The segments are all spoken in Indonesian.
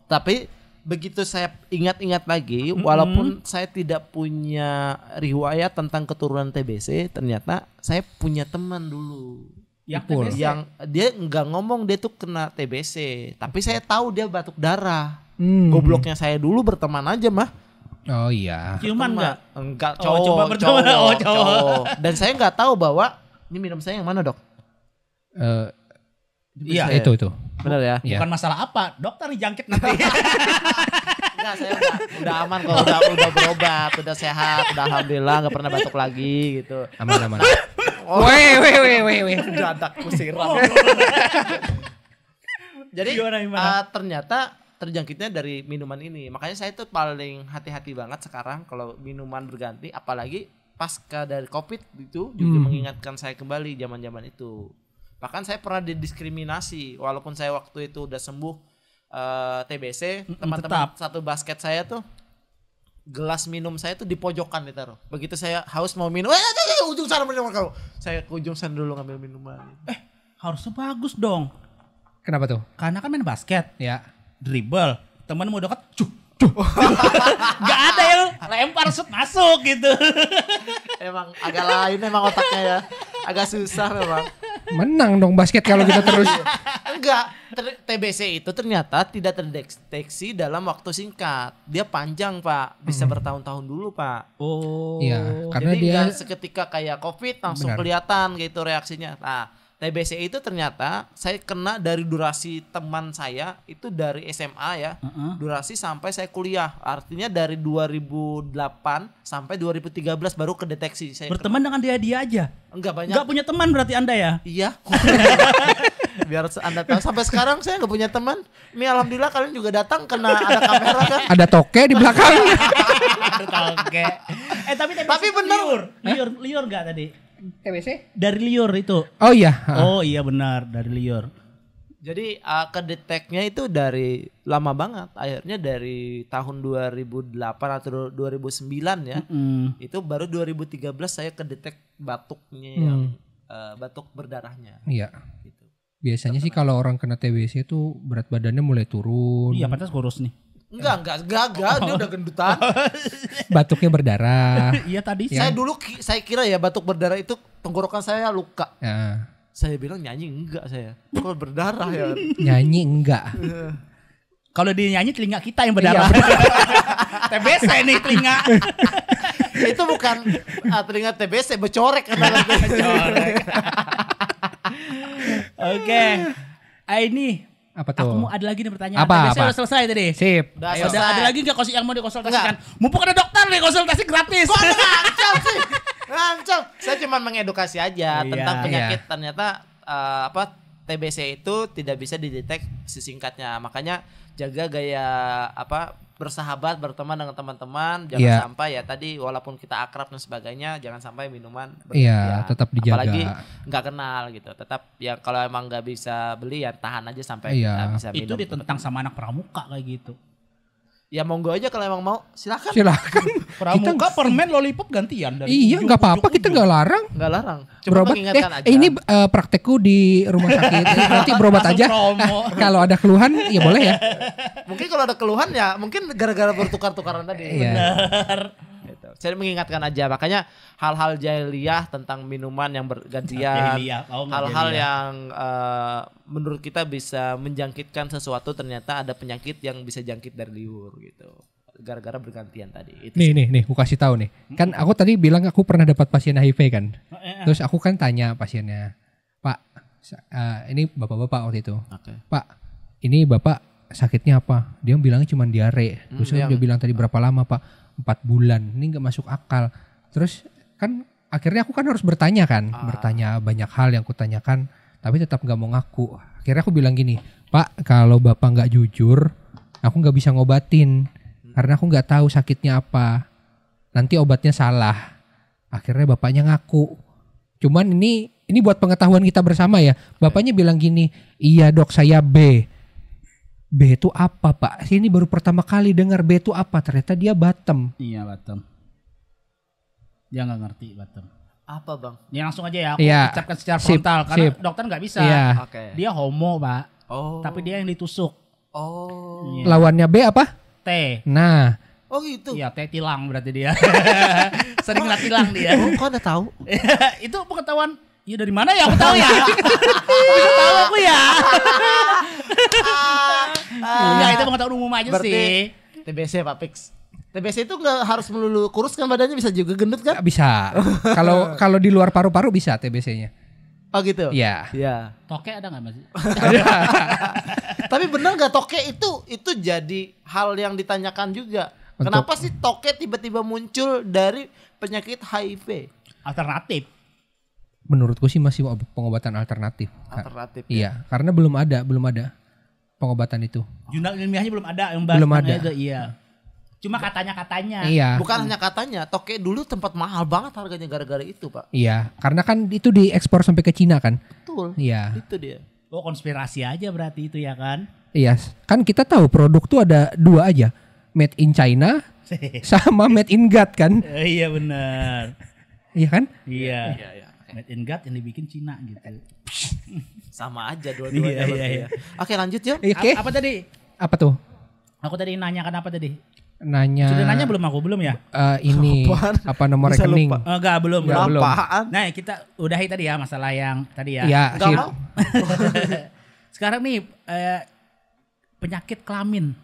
Tapi begitu saya ingat-ingat lagi, walaupun saya tidak punya riwayat tentang keturunan TBC, ternyata saya punya teman dulu yang dia nggak ngomong dia tuh kena TBC, tapi saya tahu dia batuk darah. Gobloknya saya dulu berteman aja mah. Oh iya. Ciuman enggak cowok. cowok, Coba cowok. Dan saya nggak tahu bahwa ini minum saya yang mana, Dok? Iya itu. Benar ya? Iya. Bukan masalah apa, dokter dijangkit nanti. Enggak, saya udah aman kok, udah berobat, udah sehat, udah alhamdulillah nggak pernah batuk lagi gitu. Aman. Oh. Weh. Dadakku siram. Jadi ternyata terjangkitnya dari minuman ini. Makanya saya tuh paling hati-hati banget sekarang kalau minuman berganti, apalagi pasca dari COVID itu juga mengingatkan saya kembali zaman-zaman itu. Bahkan saya pernah didiskriminasi walaupun saya waktu itu udah sembuh TBC, teman-teman satu basket saya tuh gelas minum saya tuh di pojokan ditaruh. Begitu saya haus mau minum, ujung sana minuman kamu. Saya ke ujung sana dulu ngambil minuman. Harusnya bagus dong. Kenapa tuh? Karena kan main basket. Ya. Dribble. Teman mau dekat, Gak ada yang lempar shoot masuk gitu. Emang agak lain emang otaknya ya. Agak susah memang. Menang dong basket kalau kita terus. Enggak, TBC itu ternyata tidak terdeteksi dalam waktu singkat. Dia panjang, Pak. Bisa bertahun-tahun dulu, Pak. Oh. Iya, karena jadi dia nggak seketika kayak COVID langsung kelihatan gitu reaksinya. Nah, TBC itu ternyata saya kena dari durasi teman saya itu dari SMA ya. Durasi sampai saya kuliah. Artinya dari 2008 sampai 2013 baru kedeteksi saya. Berteman dengan dia aja. Enggak banyak. Enggak punya teman berarti Anda ya? Iya. Biar Anda tahu sampai sekarang saya enggak punya teman. Ini alhamdulillah kalian juga datang kena ada kamera kan. ada toke di belakang. Oke. Tapi bener. Liur enggak tadi? TBC? Dari liur itu. Oh iya. Oh iya benar, dari liur. Jadi kedeteknya itu dari lama banget. Akhirnya dari tahun 2008 atau 2009 ya. Itu baru 2013 saya kedetek batuknya yang batuk berdarahnya. Iya. Gitu. Biasanya sih kalau orang kena TBC itu berat badannya mulai turun. Iya, pantas kurus nih. Enggak, dia udah gendutan. Batuknya berdarah. Iya tadi. Saya dulu saya kira ya batuk berdarah itu tenggorokan saya luka. Ya. Saya bilang nyanyi enggak saya. Kalau berdarah ya. Nyanyi enggak. Kalau dia nyanyi telinga kita yang berdarah. TBC nih telinga. Itu bukan telinga TBC, becorek kan. Oke. Ini apa tuh? aku mau ada lagi nih pertanyaan. Apa? Udah selesai tadi. Sip. Udah ada lagi nggak yang mau dikonsultasikan? Mumpung ada dokter nih konsultasi gratis. Kok ngancam sih? Ngancam. Saya cuma mengedukasi aja tentang penyakit. Ternyata TBC itu tidak bisa didetek sesingkatnya. Makanya jaga gaya bersahabat, berteman dengan teman-teman, jangan sampai ya tadi walaupun kita akrab dan sebagainya, jangan sampai minuman berlebihan. Iya, tetap dijaga. Apalagi nggak kenal gitu. Tetap ya kalau emang nggak bisa beli ya tahan aja sampai kita bisa minum. Itu ditentang sama anak pramuka kayak gitu. Ya monggo aja kalau emang mau, silakan. Pramuka permen lollipop gantian dari iya, nggak apa-apa, kita nggak larang. Nggak larang. Cuma berobat. mengingatkan aja. Ini praktekku di rumah sakit. Nanti berobat aja. Kalau ada keluhan, ya boleh ya. Mungkin kalau ada keluhan ya, mungkin gara-gara bertukar-tukaran tadi. Iya. Benar. Gitu. Saya mengingatkan aja, makanya hal-hal jahiliyah tentang minuman yang bergantian, hal-hal yang menurut kita bisa menjangkitkan sesuatu, ternyata ada penyakit yang bisa jangkit dari liur gitu. Gara-gara bergantian tadi. Itu nih, aku kasih tahu nih. Kan aku tadi bilang aku pernah dapat pasien HIV kan. Terus aku kan tanya pasiennya, Pak, ini bapak-bapak waktu itu. Pak, ini bapak sakitnya apa? Dia bilangnya cuma diare. Terus dia bilang tadi berapa lama Pak? 4 bulan. Ini gak masuk akal. Terus kan akhirnya aku kan harus bertanya kan. Bertanya banyak hal yang aku tanyakan. Tapi tetap gak mau ngaku. Akhirnya aku bilang gini, Pak, kalau bapak gak jujur, aku gak bisa ngobatin. Karena aku gak tahu sakitnya apa. Nanti obatnya salah. Akhirnya bapaknya ngaku. Cuman ini buat pengetahuan kita bersama ya. Bapaknya bilang gini, iya dok saya B. B itu apa Pak? Ini baru pertama kali dengar B itu apa. Ternyata dia bottom. Iya bottom. Dia gak ngerti bottom. Apa bang? Ya langsung aja ya. Aku ucapkan secara frontal. Karena dokter gak bisa. Iya. Dia homo Pak. Oh. Tapi dia yang ditusuk. Oh. Lawannya B apa? T. Nah. Oh gitu. Iya, T tilang berarti dia. Sering lah tilang dia. Oh, kok Anda tahu? Itu pengetahuan. Ya dari mana ya aku tahu ya. Bisa tahu aku ya. Ya itu pengetahuan umum aja Berarti sih. TBC Pak Pix. TBC itu nggak harus melulu kurus kan badannya, bisa juga gendut kan? Bisa. Kalau di luar paru-paru bisa TBC-nya. Oh gitu. Iya. Iya. Toke ada nggak Mas? Tapi benar nggak toke itu jadi hal yang ditanyakan juga. Kenapa sih toke tiba-tiba muncul dari penyakit HIV? Alternatif. Menurutku sih masih pengobatan alternatif. Alternatif. Iya, karena belum ada pengobatan itu. Jurnal ilmiahnya belum ada yang bahas Belum ada. itu, iya. Cuma katanya. Iya. Bukan hanya katanya, toke dulu tempat mahal banget harganya gara-gara itu, Pak. Iya, karena kan itu diekspor sampai ke Cina kan. Betul. Iya. Itu dia. Oh, konspirasi aja berarti itu ya kan? Iya, kan kita tahu produk tuh ada 2 aja. Made in China sama made in God kan. Iya benar. Iya kan? Iya. Iya. Made in God yang dibikin Cina gitu. Sama aja dua-duanya. Iya. Oke, lanjut yuk. Oke. Apa tadi? Apa tuh? Aku tadi nanyakan apa tadi? Nanya. Sudah nanya belum aku? Belum ya? Ini Apaan? apa nomor Bisa rekening? lupa. Enggak, belum. Apaan? Nah, kita udahi tadi ya masalah yang tadi ya. Iya, Enggak sih. mau. Sekarang nih penyakit kelamin.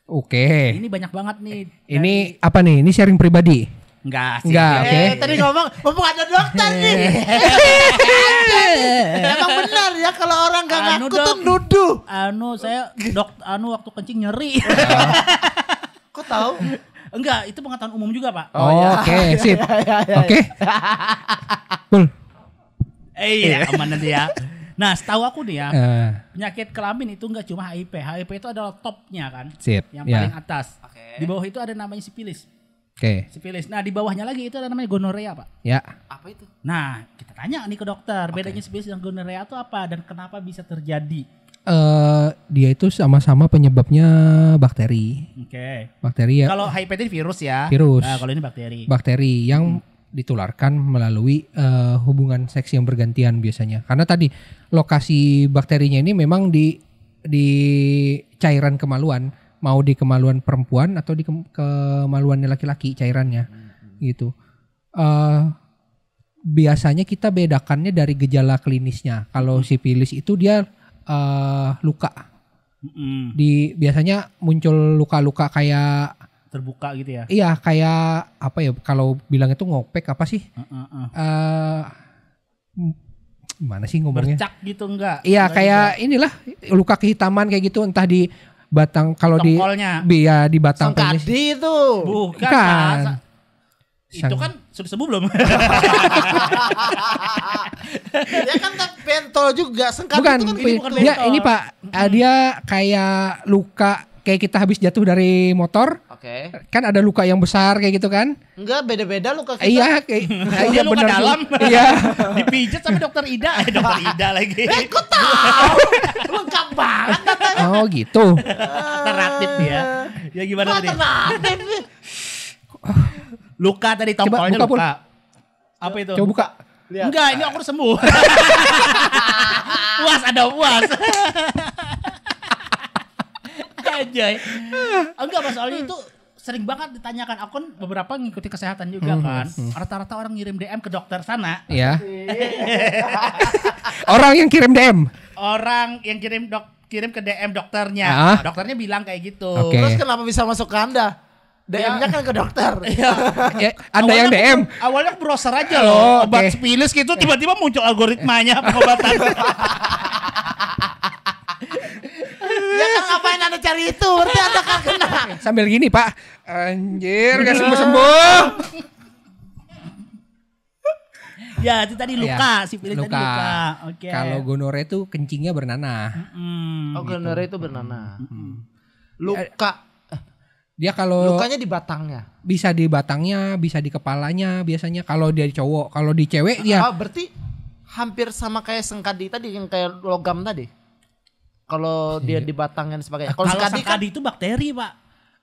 Oke. Ini banyak banget nih. Ini apa nih? Ini sharing pribadi. Enggak sih. Enggak, oke. Tadi ngomong ada dokter nih. Emang benar ya kalau orang gak ngaku tuh nuduh. Saya waktu kencing nyeri. Kok tahu? Enggak, itu pengetahuan umum juga, Pak. Oke, sip. Oke. Cool. Iya, aman nanti ya. Nah, setahu aku nih ya, Eh, penyakit kelamin itu enggak cuma HIV. HIV itu adalah topnya kan. sip. Yang Ya. paling atas. Oke. Di bawah itu ada namanya sipilis. Oke. Sipilis. Nah, di bawahnya lagi itu ada namanya gonorea, Pak. Ya. Apa itu? Nah, kita tanya nih ke dokter, bedanya sipilis dan gonorea itu apa dan kenapa bisa terjadi? Dia itu sama-sama penyebabnya bakteri. Oke. Bakteri ya. Kalau HIV itu virus ya. Virus. Nah, kalau ini bakteri. Bakteri yang ditularkan melalui hubungan seks yang bergantian biasanya. Karena tadi lokasi bakterinya ini memang di cairan kemaluan, mau di kemaluan perempuan atau di kemaluannya laki-laki cairannya, gitu. Biasanya kita bedakannya dari gejala klinisnya. Kalau sipilis itu dia luka. Biasanya muncul luka-luka kayak Terbuka gitu ya. iya kayak apa ya, kalau bilang itu ngopek apa sih? Gimana sih ngomongnya? Bercak gitu enggak? Iya Enggak kayak juga. inilah luka kehitaman kayak gitu, entah di batang, kalau di Tongkolnya. di batang penis. Sangkadi itu. Bukan. Bukan. Pak. Itu kan sudah sembuh belum? Ya kan pentol juga. Sangkadi Bukan, itu kan ini bukan dia bentol. ini Pak, dia kayak luka kayak kita habis jatuh dari motor, Oke. kan ada luka yang besar kayak gitu kan? Enggak, beda-beda luka kita. Iya kayak Dia luka bener tuh. dalam. Iya. Dipijat sama dokter Ida. Dokter Ida lagi. Kok tahu? Lengkap banget. Oh gitu. Alternatif ya. Ya gimana tadi? Alternatif. Luka tadi Coba tongkolnya buka, Pul. luka. Apa itu? Coba buka. Lihat. Enggak, ini aku udah sembuh. Puas, ada puas. Anjay. Enggak, soalnya itu sering banget ditanyakan. Aku kan beberapa ngikuti kesehatan juga kan. Rata-rata orang ngirim DM ke dokter sana. Ya. Orang yang kirim DM. Orang yang kirim ke DM dokternya. Ah. Dokternya bilang kayak gitu. Oke. Terus kenapa bisa masuk ke Anda? DM-nya kan ke dokter. Iya. Ya, Anda yang DM. Awalnya browser aja Oh, loh. Obat oke. sipilis gitu tiba-tiba muncul algoritmanya pengobatan. Ya kan ngapain Anda cari itu? Berarti Anda kan kena. Sambil gini Pak. Anjir gak sembuh-sembuh. Ya, itu tadi luka, sipilis tadi luka. Oke. Kalau gonore itu kencingnya bernanah. Oh, gonorrhea itu bernanah. Luka. Dia kalau Lukanya di batangnya. bisa di batangnya, bisa di kepalanya biasanya kalau dia cowok. Kalau di cewek ya Oh, berarti hampir sama kayak sengkadi tadi yang kayak logam tadi. Kalau dia di batangnya dan sebagainya. Kalau Kalau sengkadi kan sangkadi itu bakteri, Pak.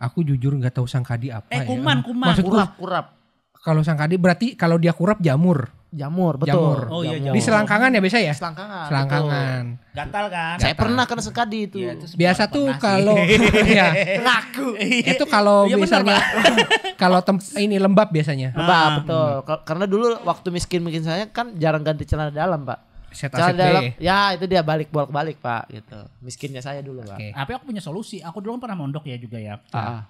aku jujur nggak tahu sangkadi apa ya. Kuman. Maksudku kurap. kalau sangkadi berarti kalau dia kurap jamur. Jamur, betul. Jamur. Oh iya, Jamur. Di selangkangan ya biasa ya? Selangkangan. Selangkangan. Gatal kan? Saya pernah kena sekadi itu. Iya, itu semua Biasa orang tuh pernah sih. kalau ya, Ngaku. itu kalau Iya, benar, misalnya kalau ini lembab biasanya. Mbak, betul. Karena dulu waktu miskin saya kan jarang ganti celana dalam, Pak. Set Celana aset dalam, B. ya itu dia bolak-balik, Pak, gitu. Miskinnya saya dulu, Pak. Oke. Tapi aku punya solusi. Aku dulu kan pernah mondok ya juga ya.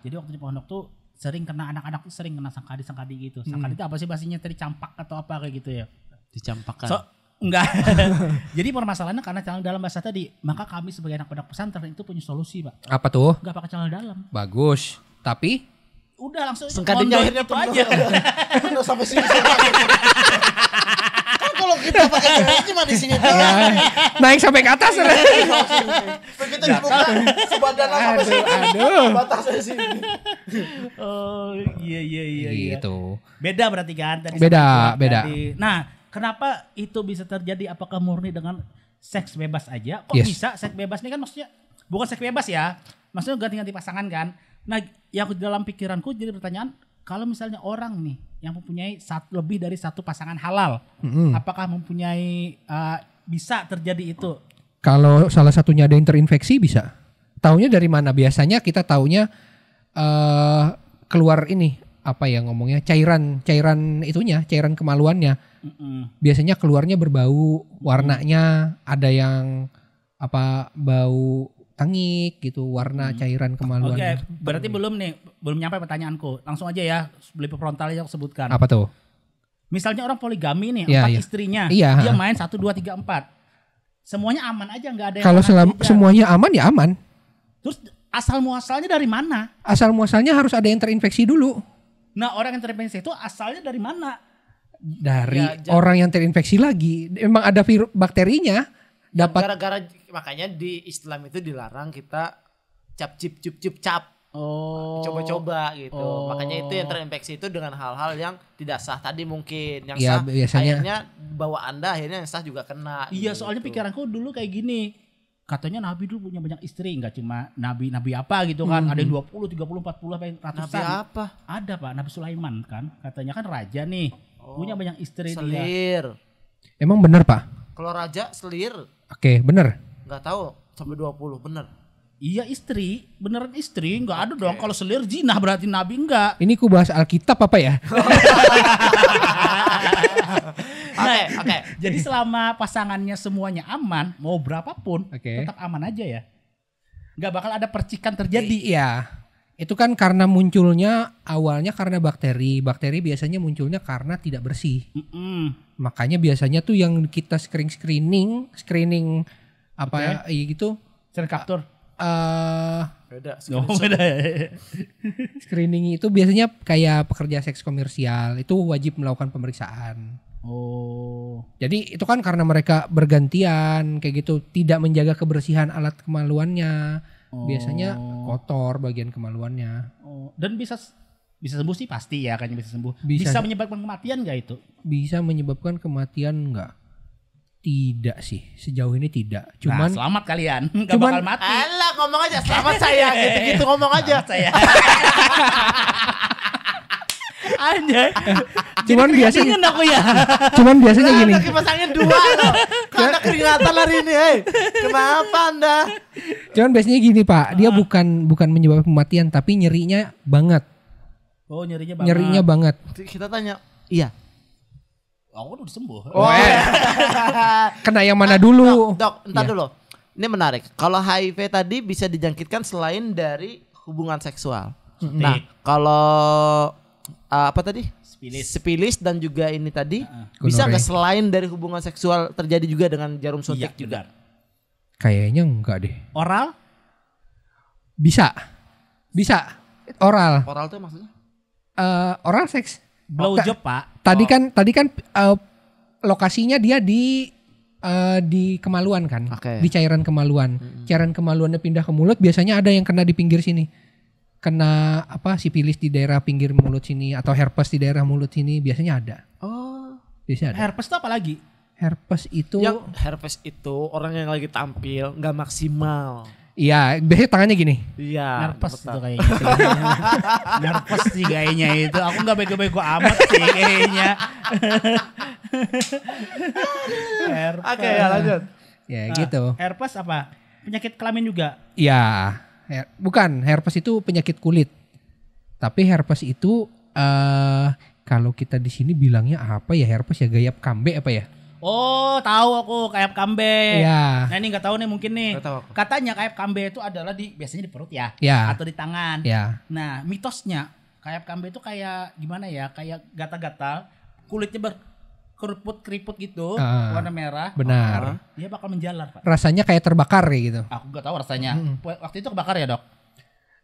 Jadi waktu di pondok tuh sering kena anak-anak tuh sering kena sangkadi gitu. Sangkadi itu apa sih bahasanya tadi, campak atau apa kayak gitu ya. Dicampakkan. So, enggak. Jadi permasalahannya karena celana dalam basah tadi, maka kami sebagai anak pondok pesantren itu punya solusi, Pak. Apa tuh? Enggak pakai celana dalam. Bagus. Tapi Udah langsung Sengkadinya mondok akhirnya itu penuh. aja. Penuh sampai sini. Kan kalau kita pakai celana cuma di sini doang. ya, naik sampai ke atas. Begitu dibuka sebadan sampai sini. Aduh. Batasnya sini. Oh, iya. Gitu. Beda berarti kan tadi. Beda, sama beda. tadi. Nah, kenapa itu bisa terjadi? Apakah murni dengan seks bebas aja? Kok Yes. bisa seks bebas ini kan maksudnya bukan seks bebas ya. Maksudnya ganti-ganti pasangan kan. Nah, yang dalam pikiranku jadi pertanyaan, kalau misalnya orang nih yang mempunyai lebih dari satu pasangan halal, apakah mempunyai bisa terjadi itu? Kalau salah satunya ada yang terinfeksi bisa. Taunya dari mana? Biasanya kita taunya keluar ini apa ya ngomongnya cairan itunya, cairan kemaluannya. Biasanya keluarnya berbau, warnanya ada yang apa bau tengik gitu, warna cairan Oke, kemaluannya. berarti belum nyampe pertanyaanku. Langsung aja ya, beli frontal yang aku sebutkan. Apa tuh? Misalnya orang poligami nih, Iya, 4 iya. istrinya, Iya, dia main 1, 2, 3, 4. Semuanya aman aja, nggak ada yang Kalau kena hijab. semuanya aman ya aman. Terus asal muasalnya dari mana? Asal muasalnya harus ada yang terinfeksi dulu. Nah, orang yang terinfeksi itu asalnya dari mana? Dari orang yang terinfeksi lagi. Emang ada bakterinya. Dapat Gara-gara makanya di Islam itu dilarang kita cap Oh. coba-coba gitu. Oh. Makanya itu yang terinfeksi itu dengan hal-hal yang tidak sah tadi mungkin. Yang Ya, sah biasanya- akhirnya bawa Anda akhirnya yang sah juga kena. Iya, gitu. soalnya pikiranku dulu kayak gini. Katanya Nabi dulu punya banyak istri, nggak cuma Nabi apa gitu kan. Ada yang 20, 30, 40 sampai ratusan. Nabi apa? Ada Pak, Nabi Sulaiman kan. Katanya kan raja nih. Punya banyak istri dia. Selir. emang bener Pak? Kalau raja selir Oke bener. nggak tahu sampai 20 bener. Iya istri, beneran istri, nggak ada dong. Kalau selir zina berarti Nabi enggak. Ini ku bahas Alkitab apa ya? Oke. Jadi selama pasangannya semuanya aman, mau berapapun, Oke. tetap aman aja ya. Nggak bakal ada percikan terjadi. Iya. Itu kan karena munculnya awalnya karena bakteri. Bakteri biasanya munculnya karena tidak bersih. Makanya biasanya tuh yang kita screening apa ya gitu. Sering kaptur. Beda. Oh, beda ya. Screening itu biasanya kayak pekerja seks komersial itu wajib melakukan pemeriksaan. Oh. Jadi itu kan karena mereka bergantian kayak gitu, tidak menjaga kebersihan alat kemaluannya. Biasanya kotor bagian kemaluannya. Oh. Dan bisa sembuh sih pasti ya, kan bisa sembuh. Bisa. Bisa menyebabkan kematian nggak itu? Bisa menyebabkan kematian enggak? Tidak sih, sejauh ini tidak. Cuman Nah, selamat kalian, nggak cuman- bakal mati. Alah ngomong aja selamat saya gitu ngomong aja. Selamat saya. Anjay. cuman biasanya Ingin aku ya. cuman biasanya gini. Anda kipas angin 2 loh. Karena keringatan hari ini, Kenapa Anda? Cuman biasanya gini, Pak. Dia bukan menyebabkan kematian tapi nyerinya banget. Oh, nyerinya banget. Nyerinya banget. Kita tanya, iya. Aku udah sembuh. Kena yang mana dulu? Dok, entar Iya. dulu. Ini menarik. Kalau HIV tadi bisa dijangkitkan selain dari hubungan seksual. Nah, kalau apa tadi? Sipilis dan juga ini tadi bisa Gonore. nggak selain dari hubungan seksual terjadi juga dengan jarum suntik Iya, juga? benar. Kayaknya enggak deh. Oral? Bisa. Oral. Oral tuh maksudnya? Oral seks. Blow job, Pak. Tadi kan lokasinya dia di kemaluan kan, Oke. di cairan kemaluan. Cairan kemaluannya pindah ke mulut, biasanya ada yang kena di pinggir sini. Kena sipilis di daerah pinggir mulut sini atau herpes di daerah mulut sini biasanya ada. Oh. Biasanya ada. Herpes itu apa lagi? Herpes itu Yang herpes itu orang yang lagi tampil nggak maksimal. iya, biasanya tangannya gini. Iya. Nervous betul. itu kayaknya. Nervous sih kayaknya itu. Aku nggak bego-bego amat sih kayaknya. Oke, ya lanjut. Ya gitu. Herpes apa? Penyakit kelamin juga? Ya, bukan, herpes itu penyakit kulit. Tapi herpes itu kalau kita di sini bilangnya apa ya, herpes ya, gayap kambe apa ya? Oh, tahu aku, kayak kambe. Ya. Nah, ini nggak tahu nih, mungkin nih. Nggak tahu aku. Katanya kayak kambe itu adalah biasanya di perut ya, Ya. atau di tangan. Ya. Nah, mitosnya kayak kambe itu kayak gimana ya? Kayak gatal-gatal, kulitnya berkeriput-keriput gitu, warna merah. Benar. Dia bakal menjalar, Pak. Rasanya kayak terbakar kayak gitu. Aku nggak tahu rasanya. Waktu itu kebakar ya, Dok?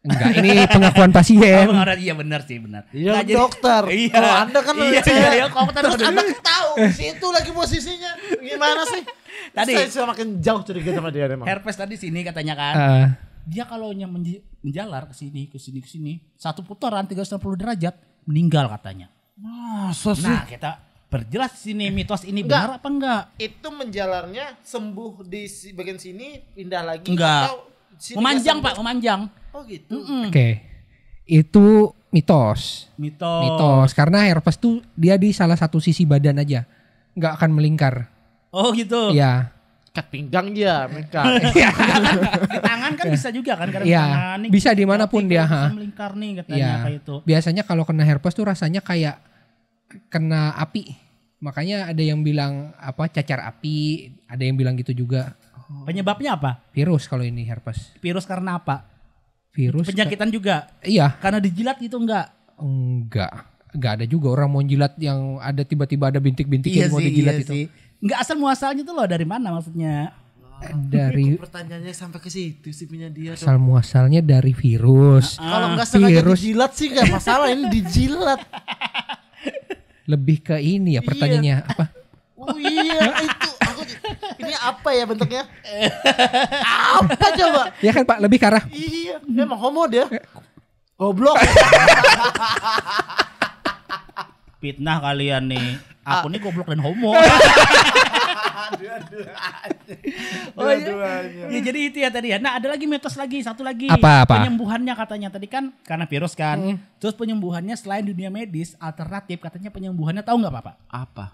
Enggak, ini pengakuan pasien. Iya benar sih, benar. Iya, Nah, jadi- dokter. Iya. Kalau Anda kan Iya, iya, dokter. Terus Anda tahu situ lagi posisinya. Gimana sih? Tadi- Saya makin jauh curiga sama dia emang. Herpes tadi sini katanya kan. Eh, Dia kalau menjalar ke sini, satu putaran 360 derajat meninggal katanya. Masa sih? Nah, kita perjelas di sini mitos ini Enggak. benar apa enggak? Itu menjalarnya sembuh di bagian sini, pindah lagi Enggak. atau sini Memanjang, nggak Pak, memanjang. sembuh? Oh gitu. Oke. Itu mitos. Mitos karena herpes tuh dia di salah satu sisi badan aja. Nggak akan melingkar. Oh gitu. Iya. Ikat pinggang dia, mereka. Di tangan kan bisa juga kan, karena Iya, di tangan nih bisa dimanapun dia, bisa ha. melingkar nih katanya Iya. kayak itu. Biasanya kalau kena herpes tuh rasanya kayak kena api. Makanya ada yang bilang apa, cacar api, ada yang bilang gitu juga. Penyebabnya apa? Virus kalau ini herpes. Virus karena apa? Virus. Penyakitan juga. Iya. Karena dijilat gitu enggak? Enggak ada juga orang mau jilat yang ada tiba-tiba ada bintik-bintik yang mau dijilat itu. sih. Enggak asal muasalnya tuh loh, dari mana maksudnya? Dari Pertanyaannya sampai ke situ sih punya dia. Dok. asal muasalnya dari virus. Kalau nggak sengaja virus. dijilat sih nggak masalah, ini dijilat. Lebih ke ini ya pertanyaannya apa? Oh iya itu ini apa ya bentuknya? Apa coba? Ya kan Pak, lebih ke arah Iya, emang homo dia. Goblok. Fitnah kalian nih. Aku nih goblok dan homo. Oh iya. Ya jadi itu ya tadi ya. Nah, ada lagi mitos lagi, satu lagi. Apa? Penyembuhannya katanya tadi kan karena virus kan. Terus penyembuhannya selain dunia medis alternatif katanya penyembuhannya tahu nggak Pak? Apa?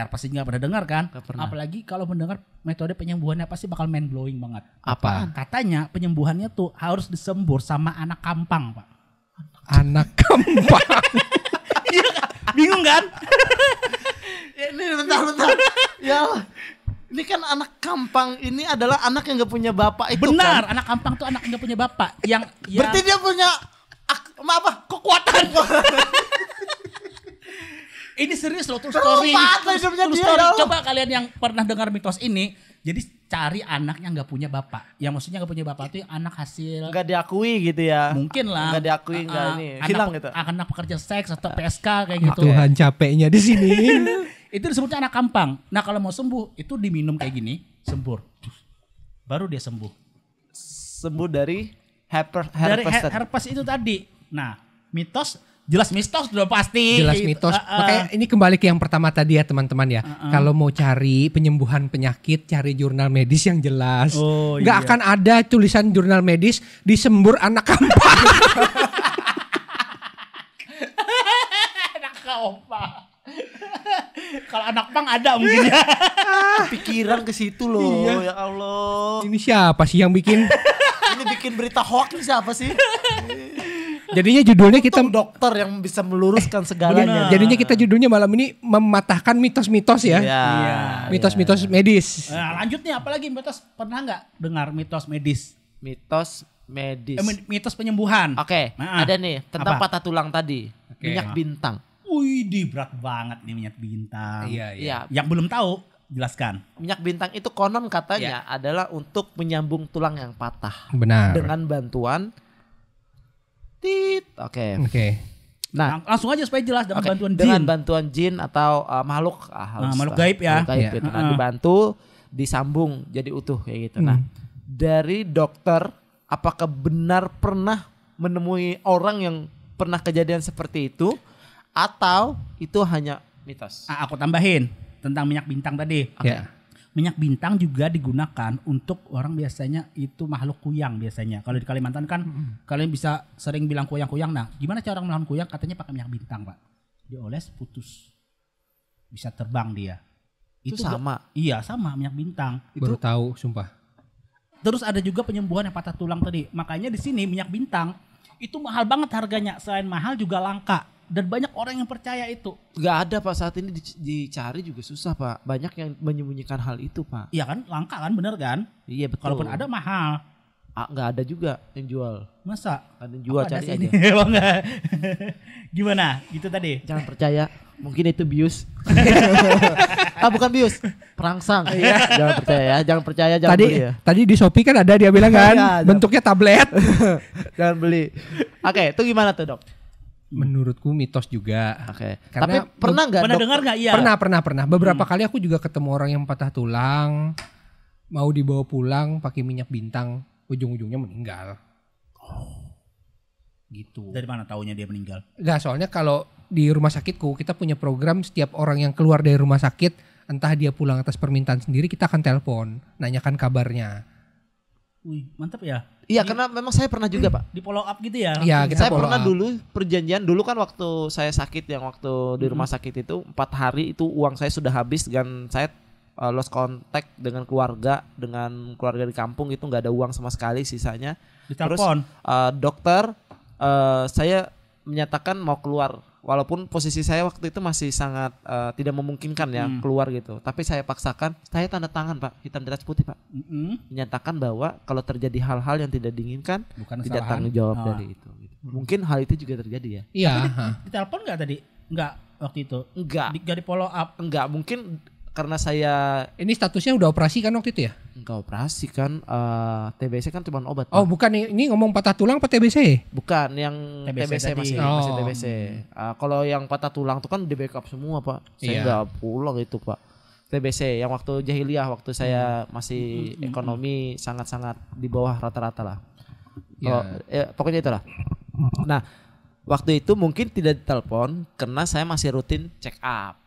Pasti nggak pernah dengar kan? Nggak pernah. Apalagi kalau mendengar metode penyembuhannya pasti bakal mind blowing banget. Apaan? Katanya penyembuhannya tuh harus disembur sama anak kampang, Pak. anak kembar. Iya kan? Bingung kan? Ini bentar. Ya Allah. Ini kan anak kampang, ini adalah anak yang gak punya bapak itu. Benar, kan? anak kampang tuh anak yang gak punya bapak. Berarti dia punya kekuatan. Ini serius loh, true story. Apa hidupnya True dia, story. ya Allah? Coba kalian yang pernah dengar mitos ini, jadi cari anak yang gak punya bapak. Yang maksudnya gak punya bapak itu yang anak hasil Gak diakui gitu ya. mungkin lah. Gak diakui, gak ini. Hilang gitu. Anak pekerja seks atau PSK kayak gitu. Tuhan capeknya di sini. Itu disebutnya anak kampang. Nah kalau mau sembuh itu diminum kayak gini, sembur. Baru dia sembuh. Sembuh dari Dari herpes itu tadi. Nah mitos, jelas mitos udah pasti. Jelas Gitu. mitos. Makanya ini kembali ke yang pertama tadi ya teman-teman ya. Kalau mau cari penyembuhan penyakit, cari jurnal medis yang jelas. Oh, Nggak iya. akan ada tulisan jurnal medis disembur anak kampang. Anak kampang. Kalau anak pang ada mungkin ya. Pikiran ke situ loh. Ya Allah. Ini siapa sih yang bikin? Ini bikin berita hoax nih siapa sih? Jadinya judulnya kita Dokter yang bisa meluruskan segalanya. jadinya kita judulnya malam ini mematahkan mitos-mitos ya. Iya. Mitos-mitos medis. Nah, lanjut nih, apalagi mitos, pernah nggak dengar mitos medis? Mitos medis. Mitos penyembuhan. Oke, Nah, ada nih tentang apa? patah tulang tadi. Oke. Minyak bintang. Wih, berat banget nih minyak bintang. Iya. Yang belum tahu, jelaskan. Minyak bintang itu konon katanya adalah untuk menyambung tulang yang patah Benar. dengan bantuan Oke. Nah, Langsung aja supaya jelas dengan oke, bantuan dengan jin. bantuan jin atau makhluk makhluk gaib ya. Makhluk gaib Iya. itu. Nah, dibantu disambung jadi utuh kayak gitu. Nah, dari dokter apakah benar pernah menemui orang yang pernah kejadian seperti itu atau itu hanya mitos? Aku tambahin tentang minyak bintang tadi. Ya. Minyak bintang juga digunakan untuk orang biasanya itu makhluk kuyang biasanya. Kalau di Kalimantan kan kalian bisa sering bilang kuyang-kuyang. Nah, gimana cara melawan kuyang? Katanya pakai minyak bintang, Pak. Dioles putus. bisa terbang dia. Itu sama? Iya sama minyak bintang. Baru tahu sumpah. Terus ada juga penyembuhan yang patah tulang tadi. Makanya di sini minyak bintang itu mahal banget harganya. Selain mahal juga langka. Dan banyak orang yang percaya itu. Gak ada Pak, saat ini dicari juga susah Pak. Banyak yang menyembunyikan hal itu Pak. Iya kan, langka kan, bener kan? Iya betul. Kalaupun ada mahal. Gak ada juga yang jual. Masa? Ada yang jual, cari aja. Gimana? Gitu tadi. Jangan percaya, mungkin itu bius. Bukan bius, perangsang. Jangan percaya, jangan beli ya. Tadi di Shopee kan ada dia bilang kan, bentuknya tablet. Jangan beli. Oke, itu gimana tuh Dok? Menurutku mitos juga. Oke. Karena tapi pernah nggak? Pernah dengar nggak? Iya. Pernah. Beberapa kali aku juga ketemu orang yang patah tulang, mau dibawa pulang pakai minyak bintang, ujung-ujungnya meninggal. Gitu. Dari mana taunya dia meninggal? Enggak, soalnya kalau di rumah sakitku kita punya program setiap orang yang keluar dari rumah sakit, entah dia pulang atas permintaan sendiri, kita akan telepon, nanyakan kabarnya. Wih, mantap ya. Iya, karena memang saya pernah juga Pak. Di follow up gitu ya. Iya, Saya pernah dulu perjanjian dulu kan waktu saya sakit, yang waktu di rumah sakit itu 4 hari itu uang saya sudah habis dan saya lost contact dengan keluarga di kampung, itu nggak ada uang sama sekali sisanya. Ditelepon. Terus dokter saya menyatakan mau keluar, walaupun posisi saya waktu itu masih sangat tidak memungkinkan ya keluar gitu. Tapi saya paksakan, saya tanda tangan Pak, hitam di atas putih Pak. Menyatakan bahwa kalau terjadi hal-hal yang tidak diinginkan, bukan tidak kesalahan. tanggung jawab dari itu. Gitu. Mungkin hal itu juga terjadi ya. Iya. Ditelepon nggak tadi? Nggak waktu itu. Enggak. Nggak di follow up. Enggak, mungkin karena saya Ini statusnya udah operasi kan waktu itu ya? enggak operasi kan, TBC kan cuma obat. Oh Pak. bukan, ini ngomong patah tulang apa TBC? Bukan, yang TBC TBC tadi. masih Oh. TBC. Kalau yang patah tulang itu kan di backup semua Pak. Saya Iya. enggak pulang itu Pak. TBC yang waktu jahiliyah, waktu saya masih ekonomi sangat-sangat di bawah rata-rata lah. Kalau pokoknya itulah. Nah, waktu itu mungkin tidak ditelepon karena saya masih rutin check up.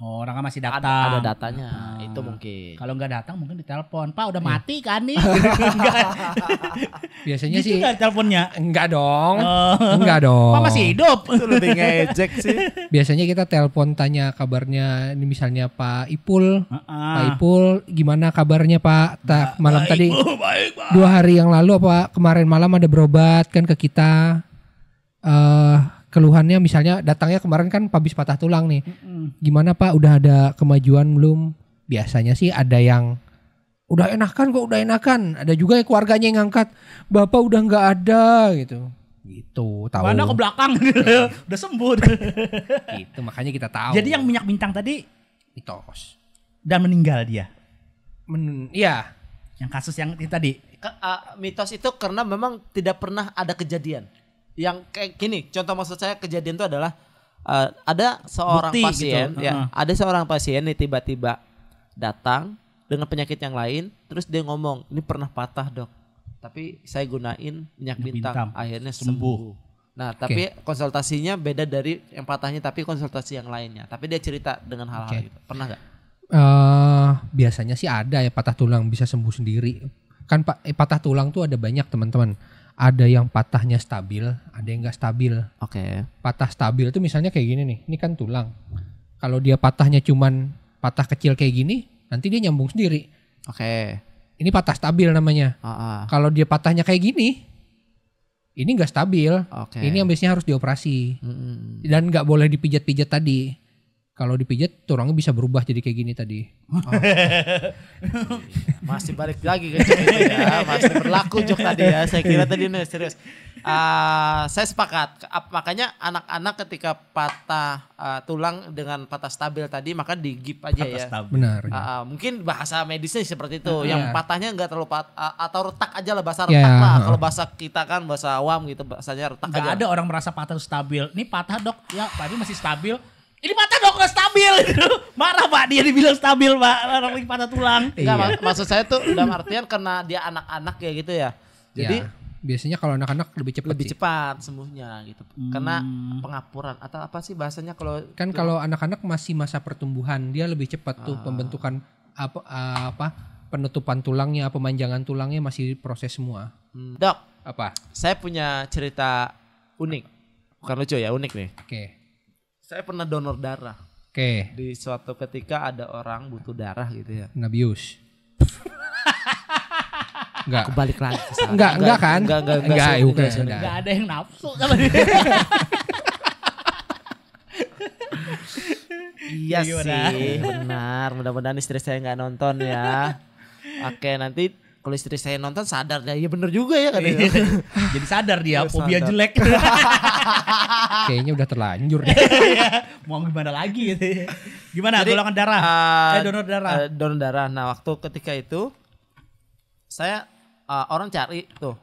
Oh, orang kan masih datang. Ada datanya, itu mungkin. Kalau nggak datang mungkin ditelepon. Pak udah mati kan nih? Biasanya Gitu sih nggak teleponnya? enggak dong. Enggak dong. Pak masih hidup. Itu lebih ngejek sih. Biasanya kita telepon tanya kabarnya, ini misalnya Pak Ipul. Pak Ah. Ipul gimana kabarnya Pak? Malam tadi Baik, Pak. 2 hari yang lalu apa kemarin malam ada berobat kan ke kita. Keluhannya misalnya datangnya kemarin kan habis patah tulang nih. Gimana Pak, udah ada kemajuan belum? Biasanya sih ada yang udah enakan kok, udah enakan. Ada juga yang keluarganya yang ngangkat, Bapak udah nggak ada gitu. Gitu, tahu. Mana ke belakang udah sembuh. Gitu, makanya kita tahu. Jadi yang minyak bintang tadi mitos. dan meninggal dia. Iya. Yang kasus yang itu tadi. Mitos itu karena memang tidak pernah ada kejadian. Yang kayak gini, contoh maksud saya kejadian itu adalah ada seorang Bukti pasien, gitu. ya, ada seorang pasien nih tiba-tiba datang dengan penyakit yang lain, terus dia ngomong, ini pernah patah Dok, tapi saya gunain minyak bintang, akhirnya sembuh. Nah, tapi konsultasinya beda dari yang patahnya, tapi konsultasi yang lainnya. Tapi dia cerita dengan hal-hal gitu. Pernah nggak? Biasanya sih ada ya patah tulang bisa sembuh sendiri. Kan patah tulang tuh ada banyak teman-teman. Ada yang patahnya stabil, ada yang nggak stabil. Oke. Patah stabil tuh misalnya kayak gini nih, ini kan tulang. Kalau dia patahnya cuman patah kecil kayak gini, nanti dia nyambung sendiri. Oke. Ini patah stabil namanya. Kalau dia patahnya kayak gini, ini nggak stabil. Oke. Ini yang biasanya harus dioperasi. Dan nggak boleh dipijat-pijat tadi. Kalau dipijat tulangnya bisa berubah jadi kayak gini tadi. Masih balik lagi ke jok itu ya. Masih berlaku jok tadi ya. Saya kira tadi ini serius. Saya sepakat. Makanya anak-anak ketika patah tulang dengan patah stabil tadi, maka digip aja ya. Benar. Mungkin bahasa medisnya seperti itu. Yang patahnya nggak terlalu atau retak aja lah, bahasa Ya. retak lah. Kalau bahasa kita kan bahasa awam gitu, bahasanya retak Gak aja. ada orang merasa patah stabil. Ini patah Dok, ya tadi masih stabil. Ini patah Dok, gak stabil. Marah Pak, dia dibilang stabil Pak. Orang lagi patah tulang. Enggak, maksud saya tuh dalam artian karena dia anak-anak kayak gitu ya. Jadi biasanya kalau anak-anak lebih cepat sembuhnya gitu. Karena pengapuran atau apa sih bahasanya kalau kan kalau anak-anak masih masa pertumbuhan, dia lebih cepat tuh pembentukan apa penutupan tulangnya, pemanjangan tulangnya masih proses semua. Dok, Apa? saya punya cerita unik. Bukan lucu ya, unik nih. Oke. Saya pernah donor darah. Oke. Di suatu ketika ada orang butuh darah gitu ya. Nabius. Enggak. Kebalik lagi ke sana. Enggak kan? Enggak. Enggak ada yang nafsu sama dia. Iya Gimana? sih, benar. Mudah-mudahan istri saya nggak nonton ya. Oke, nanti kalau istri saya nonton sadar deh. Iya bener juga ya katanya. Jadi sadar dia, Iya, fobia sadar. jelek. Kayaknya udah terlanjur deh. Mau gimana lagi gitu. Gimana Jadi, golongan darah? Donor darah. Donor darah. Nah, waktu ketika itu saya orang cari tuh.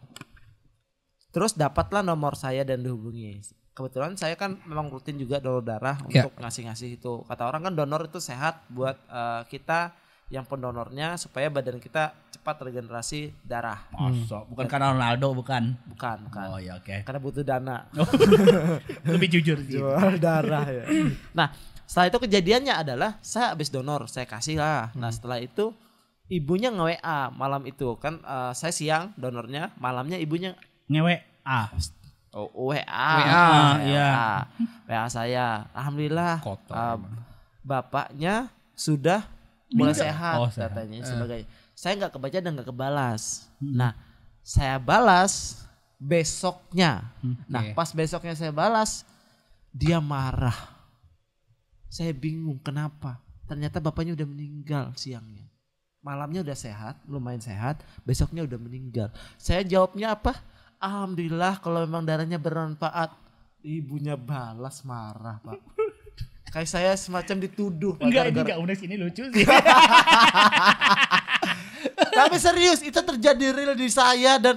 Terus dapatlah nomor saya dan dihubungi. Kebetulan saya kan memang rutin juga donor darah untuk ngasih-ngasih itu. Kata orang kan donor itu sehat buat kita yang pendonornya supaya badan kita cepat regenerasi darah. Masa, bukan karena Ronaldo bukan. Bukan. Oh ya oke. Karena butuh dana. Lebih jujur sih. Jual darah ya. Nah, setelah itu kejadiannya adalah saya habis donor, saya kasih lah. Nah, setelah itu ibunya nge-WA malam itu kan saya siang donornya, malamnya ibunya Ngewe. WA. Iya. WA saya. Alhamdulillah Kotor bapaknya sudah mulai sehat Oh, sehat. katanya sebagai. Saya nggak kebaca dan nggak kebalas. Nah, saya balas besoknya. Nah, pas besoknya saya balas, dia marah. Saya bingung kenapa. Ternyata bapaknya udah meninggal siangnya. Malamnya udah sehat, lumayan sehat. Besoknya udah meninggal. Saya jawabnya apa? Alhamdulillah kalau memang darahnya bermanfaat. Ibunya balas marah, Pak. Kayak saya semacam dituduh. Pak, Enggak, ini gara-gara- enggak unik, ini lucu sih. Tapi serius itu terjadi real di saya dan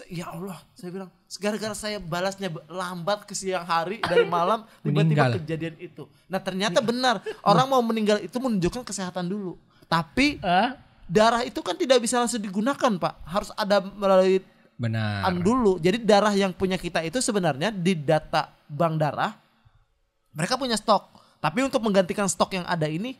ya Allah, saya bilang gara-gara saya balasnya lambat ke siang hari dari malam tiba-tiba Meninggal. kejadian itu. Nah, ternyata benar orang mau meninggal itu menunjukkan kesehatan dulu. Tapi darah itu kan tidak bisa langsung digunakan, Pak. Harus ada melalui Benar. dulu. Jadi darah yang punya kita itu sebenarnya di data bank darah mereka punya stok. Tapi untuk menggantikan stok yang ada ini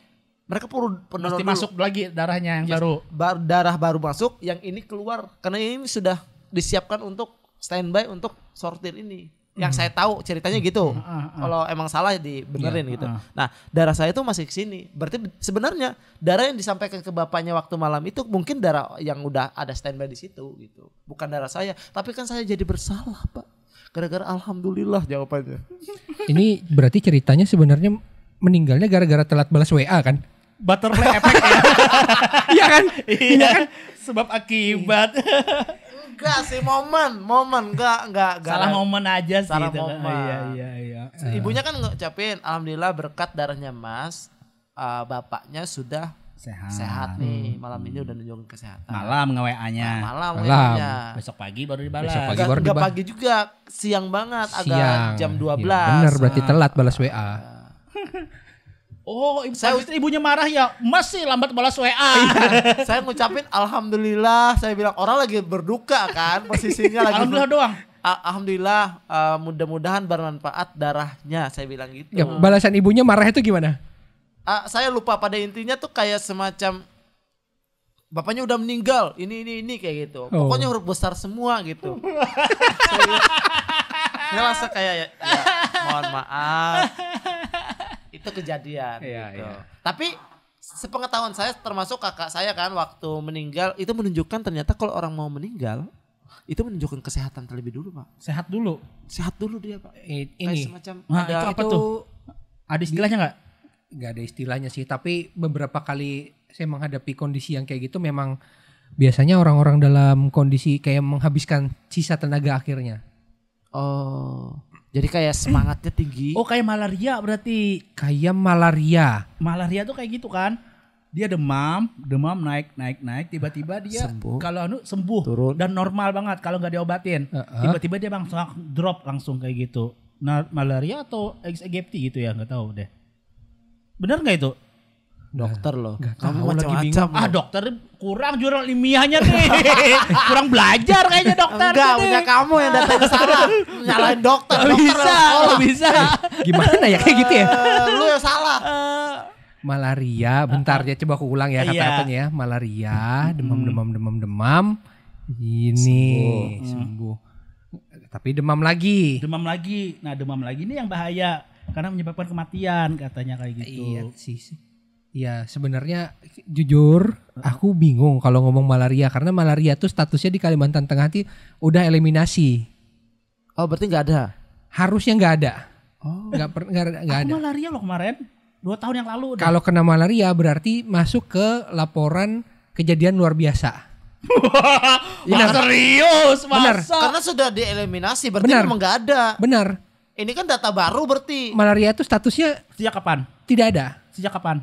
mereka perlu pendonor Mesti dulu. masuk lagi darahnya yang Yes, baru. darah baru masuk, yang ini keluar karena ini sudah disiapkan untuk standby untuk sortir ini. Yang saya tahu ceritanya gitu. Kalau emang salah dibenerin gitu. Nah, darah saya itu masih ke sini. Berarti sebenarnya darah yang disampaikan ke bapaknya waktu malam itu mungkin darah yang udah ada standby di situ gitu. Bukan darah saya, tapi kan saya jadi bersalah, Pak. Gara-gara alhamdulillah jawabannya. Ini berarti ceritanya sebenarnya meninggalnya gara-gara telat balas WA kan? Butterfly effect ya. Iya kan? Iya kan? Sebab akibat. Enggak sih momen enggak Salah momen aja sih. Salah itu. momen. Iya. Ibunya kan ngucapin alhamdulillah berkat darahnya Mas, bapaknya sudah sehat nih. Malam ini udah nunjukin kesehatan. Malam nge-WA-nya. Malam. Besok pagi baru dibalas. Besok pagi. Enggak baru pagi juga, siang banget, agak Siang. jam 12. Ya, bener berarti telat balas WA. Oh, ibunya marah ya. Masih lambat balas WA. Saya ngucapin alhamdulillah, saya bilang orang lagi berduka kan, posisinya lagi Alhamdulillah doang. Alhamdulillah, mudah-mudahan bermanfaat darahnya, saya bilang gitu. Ya, balasan ibunya marah itu gimana? Saya lupa pada intinya tuh kayak semacam bapaknya udah meninggal, ini kayak gitu. Oh. Pokoknya huruf besar semua gitu. Saya rasa kayak ya, mohon maaf. Itu kejadian Iya, gitu. iya. Tapi sepengetahuan saya termasuk kakak saya kan waktu meninggal itu menunjukkan ternyata kalau orang mau meninggal itu menunjukkan kesehatan terlebih dulu, Pak. Sehat dulu. Sehat dulu dia, Pak. Kayak Ini semacam Nah, ada itu apa tuh? Ada istilahnya nggak? nggak ada istilahnya sih, tapi beberapa kali saya menghadapi kondisi yang kayak gitu memang biasanya orang-orang dalam kondisi kayak menghabiskan sisa tenaga akhirnya. Oh. Jadi kayak semangatnya tinggi. Oh, kayak malaria berarti. Kayak malaria. Malaria tuh kayak gitu kan. Dia demam naik, tiba-tiba dia Sembuh. kalau sembuh Turun. dan normal banget kalau nggak diobatin. Tiba-tiba dia langsung drop langsung kayak gitu. Nah, malaria atau Aegypti gitu ya, nggak tahu deh. Bener nggak itu? Dokter loh. Nggak Kamu tahu, lagi macam-macam. bingung. loh. Dokter kurang jurnal ilmiahnya nih. Kurang belajar kayaknya dokter. Enggak, nih. punya kamu yang datanya salah. Nyalain dokter. Nggak Dokter bisa, yang salah. nggak bisa. Gimana ya kayak gitu ya? Lu yang salah. Malaria, bentar ya coba aku ulang ya Iya. kata-katanya ya. Malaria, demam. Ini sembuh. Tapi demam lagi. Demam lagi. Nah, demam lagi ini yang bahaya. karena menyebabkan kematian katanya kayak gitu. Iya sih. Iya, sebenarnya jujur aku bingung kalau ngomong malaria karena malaria tuh statusnya di Kalimantan Tengah itu udah eliminasi. Oh, berarti nggak ada. Harusnya nggak ada. Oh. Nggak Aku ada. malaria loh kemarin 2 tahun yang lalu. Kalau kena malaria berarti masuk ke laporan kejadian luar biasa. Benar. Serius, Benar. masa? Karena sudah dieliminasi, berarti Benar. memang nggak ada. Benar. Ini kan data baru berarti. Malaria itu statusnya Sejak kapan? tidak ada. Sejak kapan?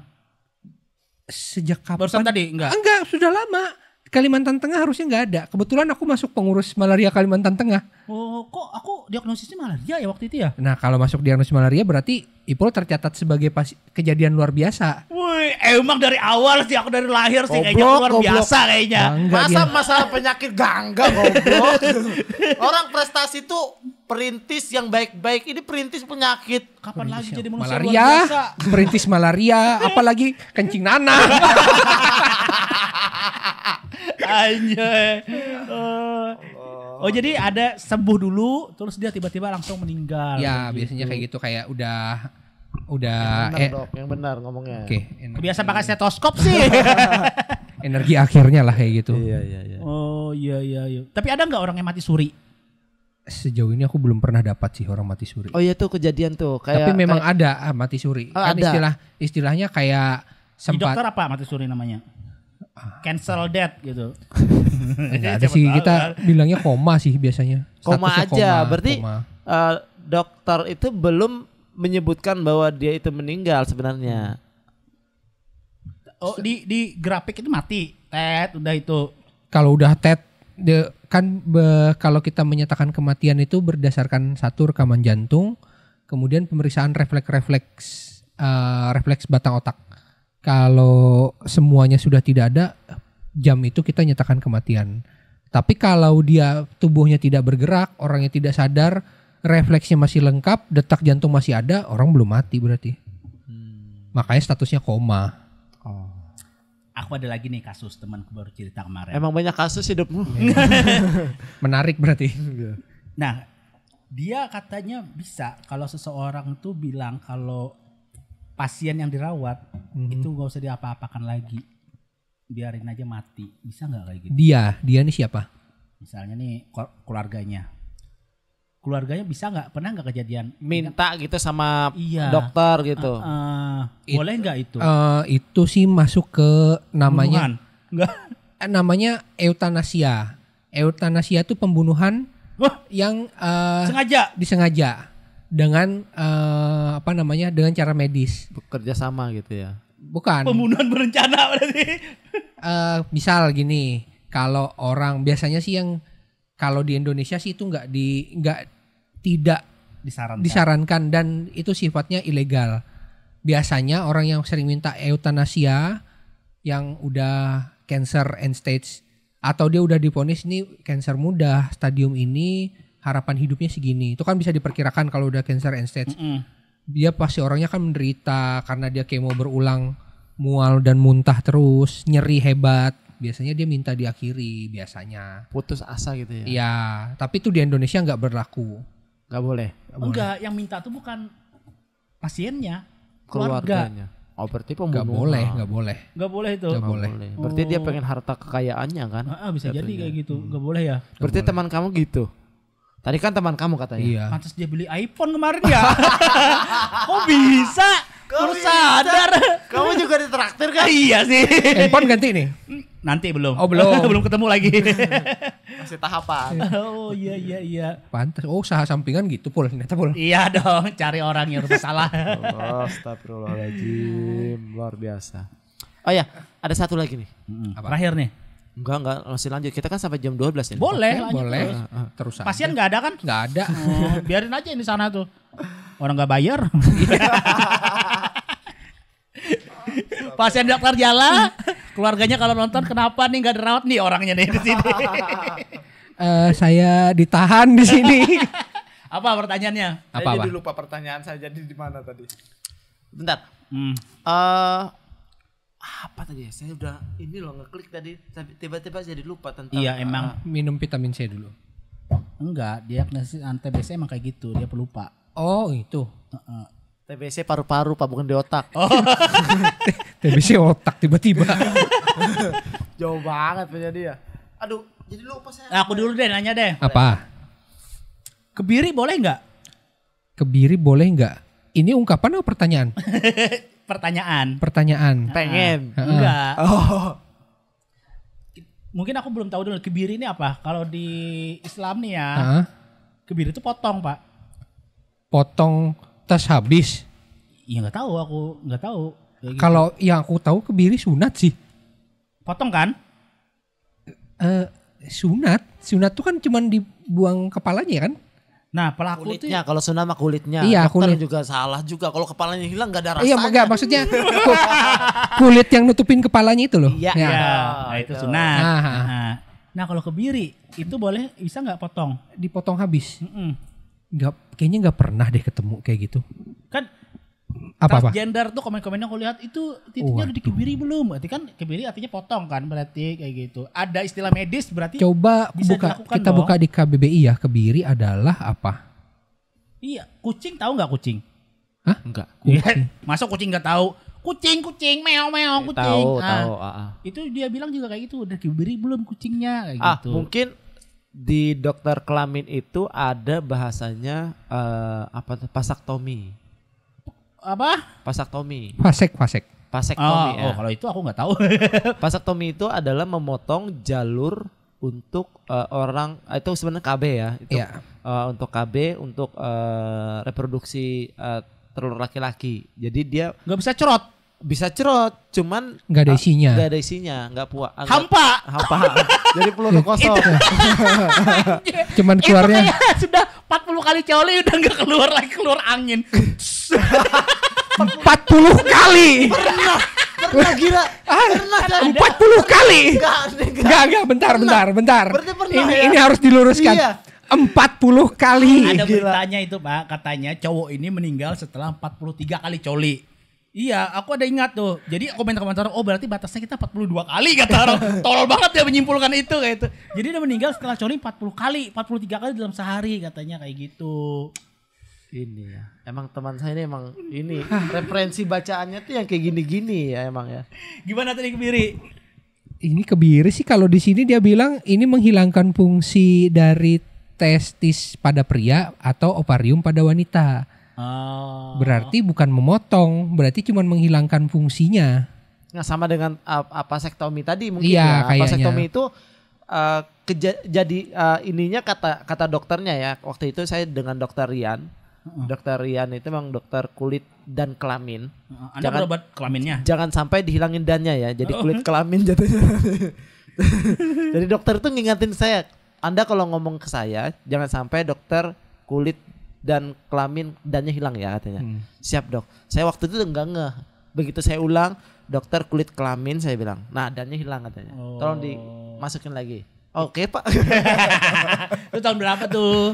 Sejak kapan? Barusan tadi enggak. Enggak, sudah lama. Kalimantan Tengah harusnya nggak ada. Kebetulan aku masuk pengurus malaria Kalimantan Tengah. Oh, kok aku diagnosisnya malaria ya waktu itu ya? Nah, kalau masuk diagnosis malaria berarti Ipul tercatat sebagai kejadian luar biasa. Wih, emang dari awal sih aku dari lahir sih kayaknya Goblok, luar goblok. biasa kayaknya. Bangga Masa dia. masalah penyakit gangga goblok. Orang prestasi tuh perintis yang baik-baik, ini perintis penyakit. Kapan lagi jadi manusia luar Malaria, biasa? perintis malaria, apalagi kencing nanah. Anjay. Oh jadi ada sembuh dulu terus dia tiba-tiba langsung meninggal. Ya, kayak biasanya gitu. kayak gitu kayak udah Benar dok, yang benar ngomongnya. Oke, Biasa pakai stetoskop sih. energi akhirnya lah kayak gitu. Iya. Oh iya. Tapi ada nggak orang yang mati suri? Sejauh ini aku belum pernah dapat sih orang mati suri. Oh iya tuh kejadian tuh kayak. Tapi memang ada mati suri. Oh, Kan ada. istilahnya kayak Di dokter sempat apa mati suri namanya? Cancel death gitu. enggak ada sih, kita bilangnya koma sih biasanya. Koma Statusnya aja, berarti koma. dokter itu belum menyebutkan bahwa dia itu meninggal sebenarnya. Oh di grafik itu mati. Udah itu. Kalau udah kalau kita menyatakan kematian itu berdasarkan satu rekaman jantung, kemudian pemeriksaan refleks batang otak. Kalau semuanya sudah tidak ada, jam itu kita nyatakan kematian. Tapi kalau dia tubuhnya tidak bergerak, orangnya tidak sadar, refleksnya masih lengkap, detak jantung masih ada, orang belum mati berarti. Makanya statusnya koma. Aku ada lagi nih kasus temanku baru cerita kemarin. Emang banyak kasus hidupmu. Menarik berarti. Nah, dia katanya bisa kalau seseorang tuh bilang kalau pasien yang dirawat itu gak usah diapa-apakan lagi, biarin aja mati, bisa nggak kayak gitu? Dia ini siapa? Misalnya nih keluarganya bisa nggak, pernah nggak kejadian Minta gitu sama Iya. dokter gitu. Boleh nggak itu? Itu sih masuk ke namanya Pembunuhan? Nggak. namanya eutanasia. Eutanasia itu pembunuhan Wah, yang sengaja. disengaja dengan dengan cara medis. Bekerja sama gitu ya. Bukan. Pembunuhan berencana berarti. Misal gini, kalau orang biasanya sih yang kalau di Indonesia sih itu tidak disarankan dan itu sifatnya ilegal. Biasanya orang yang sering minta eutanasia yang udah cancer end stage atau dia udah divonis ini cancer mudah stadium ini, harapan hidupnya segini. Itu kan bisa diperkirakan kalau udah cancer end stage. Dia pasti orangnya kan menderita karena dia kemo berulang, mual dan muntah terus, nyeri hebat. Biasanya dia minta diakhiri biasanya. Putus asa gitu ya. Iya, tapi itu di Indonesia nggak berlaku. Nggak boleh. Enggak, yang minta tuh bukan pasiennya, keluarga. Keluarganya. Oh berarti pembunuhan. Nggak boleh. Nggak boleh itu. Nggak boleh. Berarti dia pengen harta kekayaannya kan? Bisa jadi Jatuhnya. kayak gitu, nggak boleh ya. Berarti teman kamu gitu. Tadi kan teman kamu katanya. Iya. Pantas dia beli iPhone kemarin ya. Kok bisa? Baru sadar. Kamu juga ditraktir kan? Iya sih. Handphone ganti nih. Nanti belum. Oh, belum. Belum ketemu lagi. Masih tahapan. Oh iya. Pantas. Oh, usaha sampingan gitu Pul. Ternyata Pul. Iya dong, cari orang yang bersalah. Allah, astagfirullahaladzim. Luar biasa. Oh ya, ada satu lagi nih. Apa? Terakhir nih. Enggak, masih lanjut. Kita kan sampai jam 12 ya. Boleh, Oke, lanjut boleh. terus. Terus aja. Pasien nggak ada kan? Nggak ada. Oh, biarin aja di sana tuh. Orang nggak bayar. Pasien dokter Jala, keluarganya kalau nonton kenapa nih nggak dirawat nih orangnya nih di sini. Saya ditahan di sini. Apa pertanyaannya? Apa? Jadi lupa pertanyaan saya jadi di mana tadi. Bentar. Apa tadi ya? Saya udah ini loh ngeklik tadi tiba-tiba jadi lupa tentang. Iya emang Minum vitamin C dulu. enggak, diagnosis TBC emang kayak gitu, dia pelupa. Oh, itu. TBC paru-paru Pak, bukan di otak. TBC otak tiba-tiba. Jauh banget punya dia. Aduh, jadi lupa saya. Nah, aku dulu deh nanya deh. Apa? Kebiri boleh nggak? Kebiri boleh nggak? Ini ungkapan atau pertanyaan? Pertanyaan. Pengen. Enggak. Oh. Mungkin aku belum tahu dulu kebiri ini apa. Kalau di Islam nih ya, kebiri itu potong, Pak. Potong tas habis. Iya nggak tahu, aku nggak tahu. Gitu. Kalau yang aku tahu kebiri sunat sih. Potong kan? Sunat tuh kan cuman dibuang kepalanya kan? Nah pelaku kulitnya, kalau sunat mah kulitnya. Iya, dokter kulit. juga salah juga. Kalau kepalanya hilang gak ada rasanya. Iya enggak, maksudnya kulit yang nutupin kepalanya itu loh. Iya. Ya. Nah, itu sunat. Nah kalau kebiri itu boleh, bisa nggak potong? Dipotong habis. Mm-mm. Kayaknya nggak pernah deh ketemu kayak gitu. Kan Apa-apa? transgender tuh komen-komennya aku lihat itu titiknya udah dikebiri belum? Berarti kan kebiri artinya potong kan, berarti kayak gitu. Ada istilah medis berarti. Coba bisa kita dong. buka di KBBI ya, kebiri adalah apa? Iya, kucing tahu nggak kucing? Hah? Enggak. Kucing. Masa kucing nggak tahu? Kucing, meow, kucing. Tahu. Itu dia bilang juga kayak gitu, udah diberi belum kucingnya kayak gitu. Mungkin di dokter kelamin itu ada bahasanya apa tuh? Pasaktomi. Apa? Pasaktomi. Fasek. Vasektomi ya. Kalau itu aku nggak tahu. Vasektomi itu adalah memotong jalur untuk orang itu sebenarnya KB ya. Itu Iya. Untuk KB untuk reproduksi telur laki-laki. Jadi dia Nggak bisa cerot. bisa cerot, cuman Nggak ada isinya. Nggak ada isinya, nggak puas. Hampa. Jadi peluru kosong. Cuman keluarnya Itu kayak sudah 40 kali coli udah nggak keluar lagi, keluar angin. 40 kali. Pernah gila. Pernah. 40 kali. Enggak, bentar. Berarti pernah ya? Ini harus diluruskan. Iya. 40 kali. Ada beritanya itu Pak, katanya cowok ini meninggal setelah 43 kali coli. Iya, aku ada ingat tuh. Jadi komentar-komentar, oh berarti batasnya kita 42 kali kata orang. Tolol banget dia menyimpulkan itu kayak itu. Jadi dia meninggal setelah coli 40 kali, 43 kali dalam sehari katanya kayak gitu. Ini ya. Emang teman saya ini emang ini referensi bacaannya tuh yang kayak gini-gini ya emang ya. Gimana tadi kebiri? Ini kebiri sih kalau di sini dia bilang ini menghilangkan fungsi dari testis pada pria atau ovarium pada wanita. Berarti bukan memotong, berarti cuma menghilangkan fungsinya. Nah sama dengan vasektomi tadi mungkin Iya, ya. kayaknya. Vasektomi itu jadi ininya kata dokternya ya. Waktu itu saya dengan dokter Rian. Dokter Rian itu memang dokter kulit dan kelamin. Anda berobat kelaminnya? Jangan sampai dihilangin dannya ya. Jadi kulit kelamin jatuhnya. Jadi dokter itu ngingetin saya, Anda kalau ngomong ke saya jangan sampai dokter kulit dan kelamin dannya hilang ya katanya. Siap dok. Saya waktu itu enggak ngeh. Begitu saya ulang, dokter kulit kelamin saya bilang, nah dannya hilang katanya. Tolong dimasukin lagi. Oke pak. Itu tahun berapa tuh?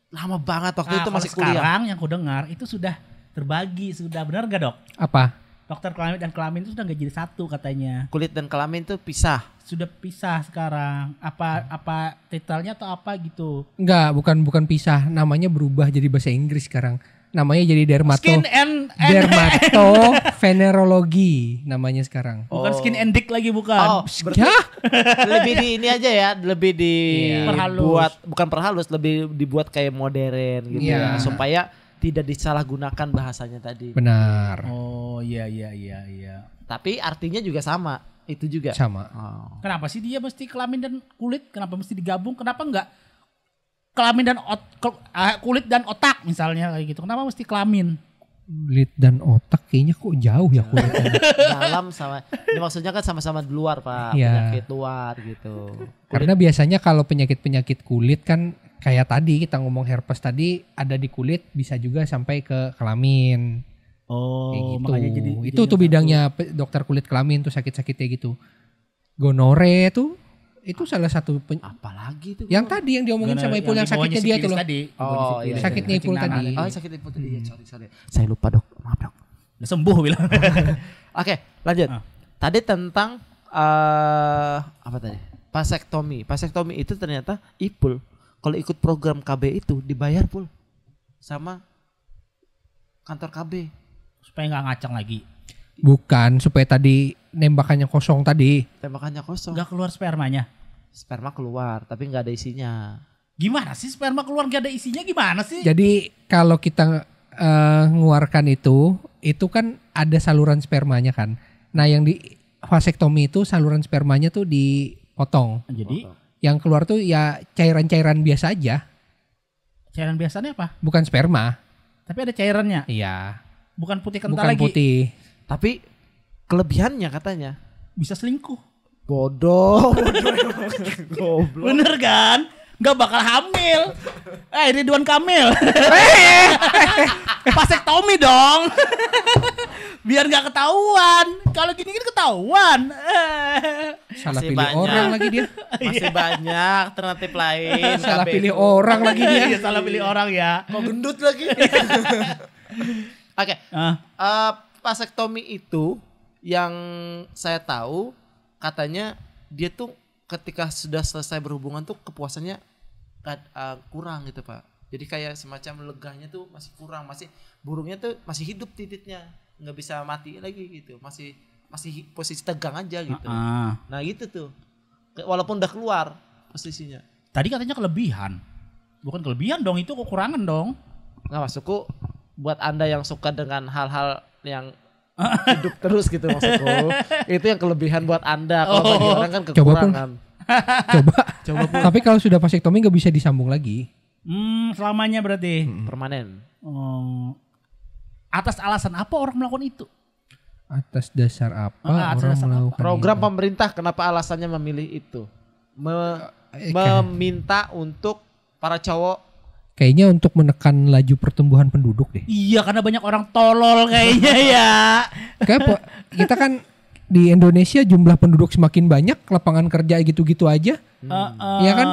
Lama banget waktu itu masih kuliah. kuliah. Sekarang yang ku dengar itu sudah terbagi, sudah benar gak dok? Apa? Dokter kelamin dan kelamin itu sudah gak jadi satu katanya. Kulit dan kelamin itu pisah. Sudah pisah sekarang. Apa titelnya atau apa gitu? Enggak, bukan pisah. Namanya berubah jadi bahasa Inggris sekarang. Namanya jadi Skin and dermatovenerologi namanya sekarang. Bukan skin and dick lagi bukan. Ya? Lebih di ini aja ya, lebih Perhalus. bukan perhalus, lebih dibuat kayak modern gitu Iya. ya, supaya tidak disalahgunakan bahasanya tadi. Benar. Oh iya. Tapi artinya juga sama, itu juga. Sama. Oh. Kenapa sih dia mesti kelamin dan kulit? Kenapa mesti digabung? Kenapa enggak kelamin dan kulit dan otak misalnya kayak gitu? Kenapa mesti kelamin? Kulit dan otak kayaknya kok jauh ya kulitnya. Dalam sama, ini maksudnya kan sama-sama di luar pak, Iya. penyakit luar gitu. Karena biasanya kalau penyakit-penyakit kulit kan kayak tadi kita ngomong herpes tadi ada di kulit bisa juga sampai ke kelamin. Oh, Kayak gitu. makanya jadi Itu tuh bidangnya dokter kulit kelamin tuh sakit-sakit kayak gitu. Gonore tuh itu salah satu Apalagi tuh? yang tadi yang diomongin sama Ipul yang sakitnya dia tuh loh. Oh, iya. Sakitnya Ipul tadi. Oh sakit Ipul tadi. Sorry. Saya lupa dok, maaf dok. Udah sembuh bilang. Oke, lanjut. Tadi tentang apa tadi? Vasektomi. Vasektomi itu ternyata Ipul kalau ikut program KB itu dibayar Pul sama kantor KB. Supaya nggak ngacang lagi. Bukan, supaya tadi nembakannya kosong tadi. Tembakannya kosong. Nggak keluar spermanya. Sperma keluar tapi nggak ada isinya. Gimana sih sperma keluar nggak ada isinya gimana sih? Jadi kalau kita mengeluarkan itu kan ada saluran spermanya kan. Nah yang di vasektomi itu saluran spermanya tuh dipotong. Jadi yang keluar tuh ya cairan-cairan biasa aja. cairan biasanya apa? Bukan sperma. Tapi ada cairannya. Iya. Bukan putih kental Bukan lagi. putih. Tapi kelebihannya katanya Bisa selingkuh. bodoh. Goblok. Bener kan? Gak bakal hamil. Ridwan Kamil. Vasektomi dong. Biar gak ketahuan. Kalau gini kan ketahuan. Salah Masih pilih banyak. orang lagi dia. Masih banyak alternatif lain. Salah KB. pilih orang lagi dia. Iya, salah pilih orang ya. Kok gendut lagi? Oke. Vasektomi itu yang saya tahu katanya dia tuh ketika sudah selesai berhubungan tuh kepuasannya kurang gitu Pak. Jadi kayak semacam legahnya tuh masih kurang, masih burungnya tuh masih hidup titiknya, nggak bisa mati lagi gitu, masih posisi tegang aja gitu. Nah gitu tuh, walaupun udah keluar posisinya. Tadi katanya kelebihan. Bukan kelebihan dong, itu kekurangan dong. Nggak maksudku buat Anda yang suka dengan hal-hal yang hidup terus gitu maksudku. Itu yang kelebihan buat Anda. Kalau bagi orang kan kekurangan. Coba pun. Tapi kalau sudah vasektomi nggak bisa disambung lagi. Selamanya berarti. Permanen. Atas alasan apa orang melakukan itu? Atas dasar apa atas orang dasar melakukan Program itu? pemerintah kenapa alasannya memilih itu? Meminta untuk para cowok. Kayaknya untuk menekan laju pertumbuhan penduduk deh. Iya, karena banyak orang tolol kayaknya ya. Kayak kita kan di Indonesia jumlah penduduk semakin banyak, lapangan kerja gitu-gitu aja. Iya kan?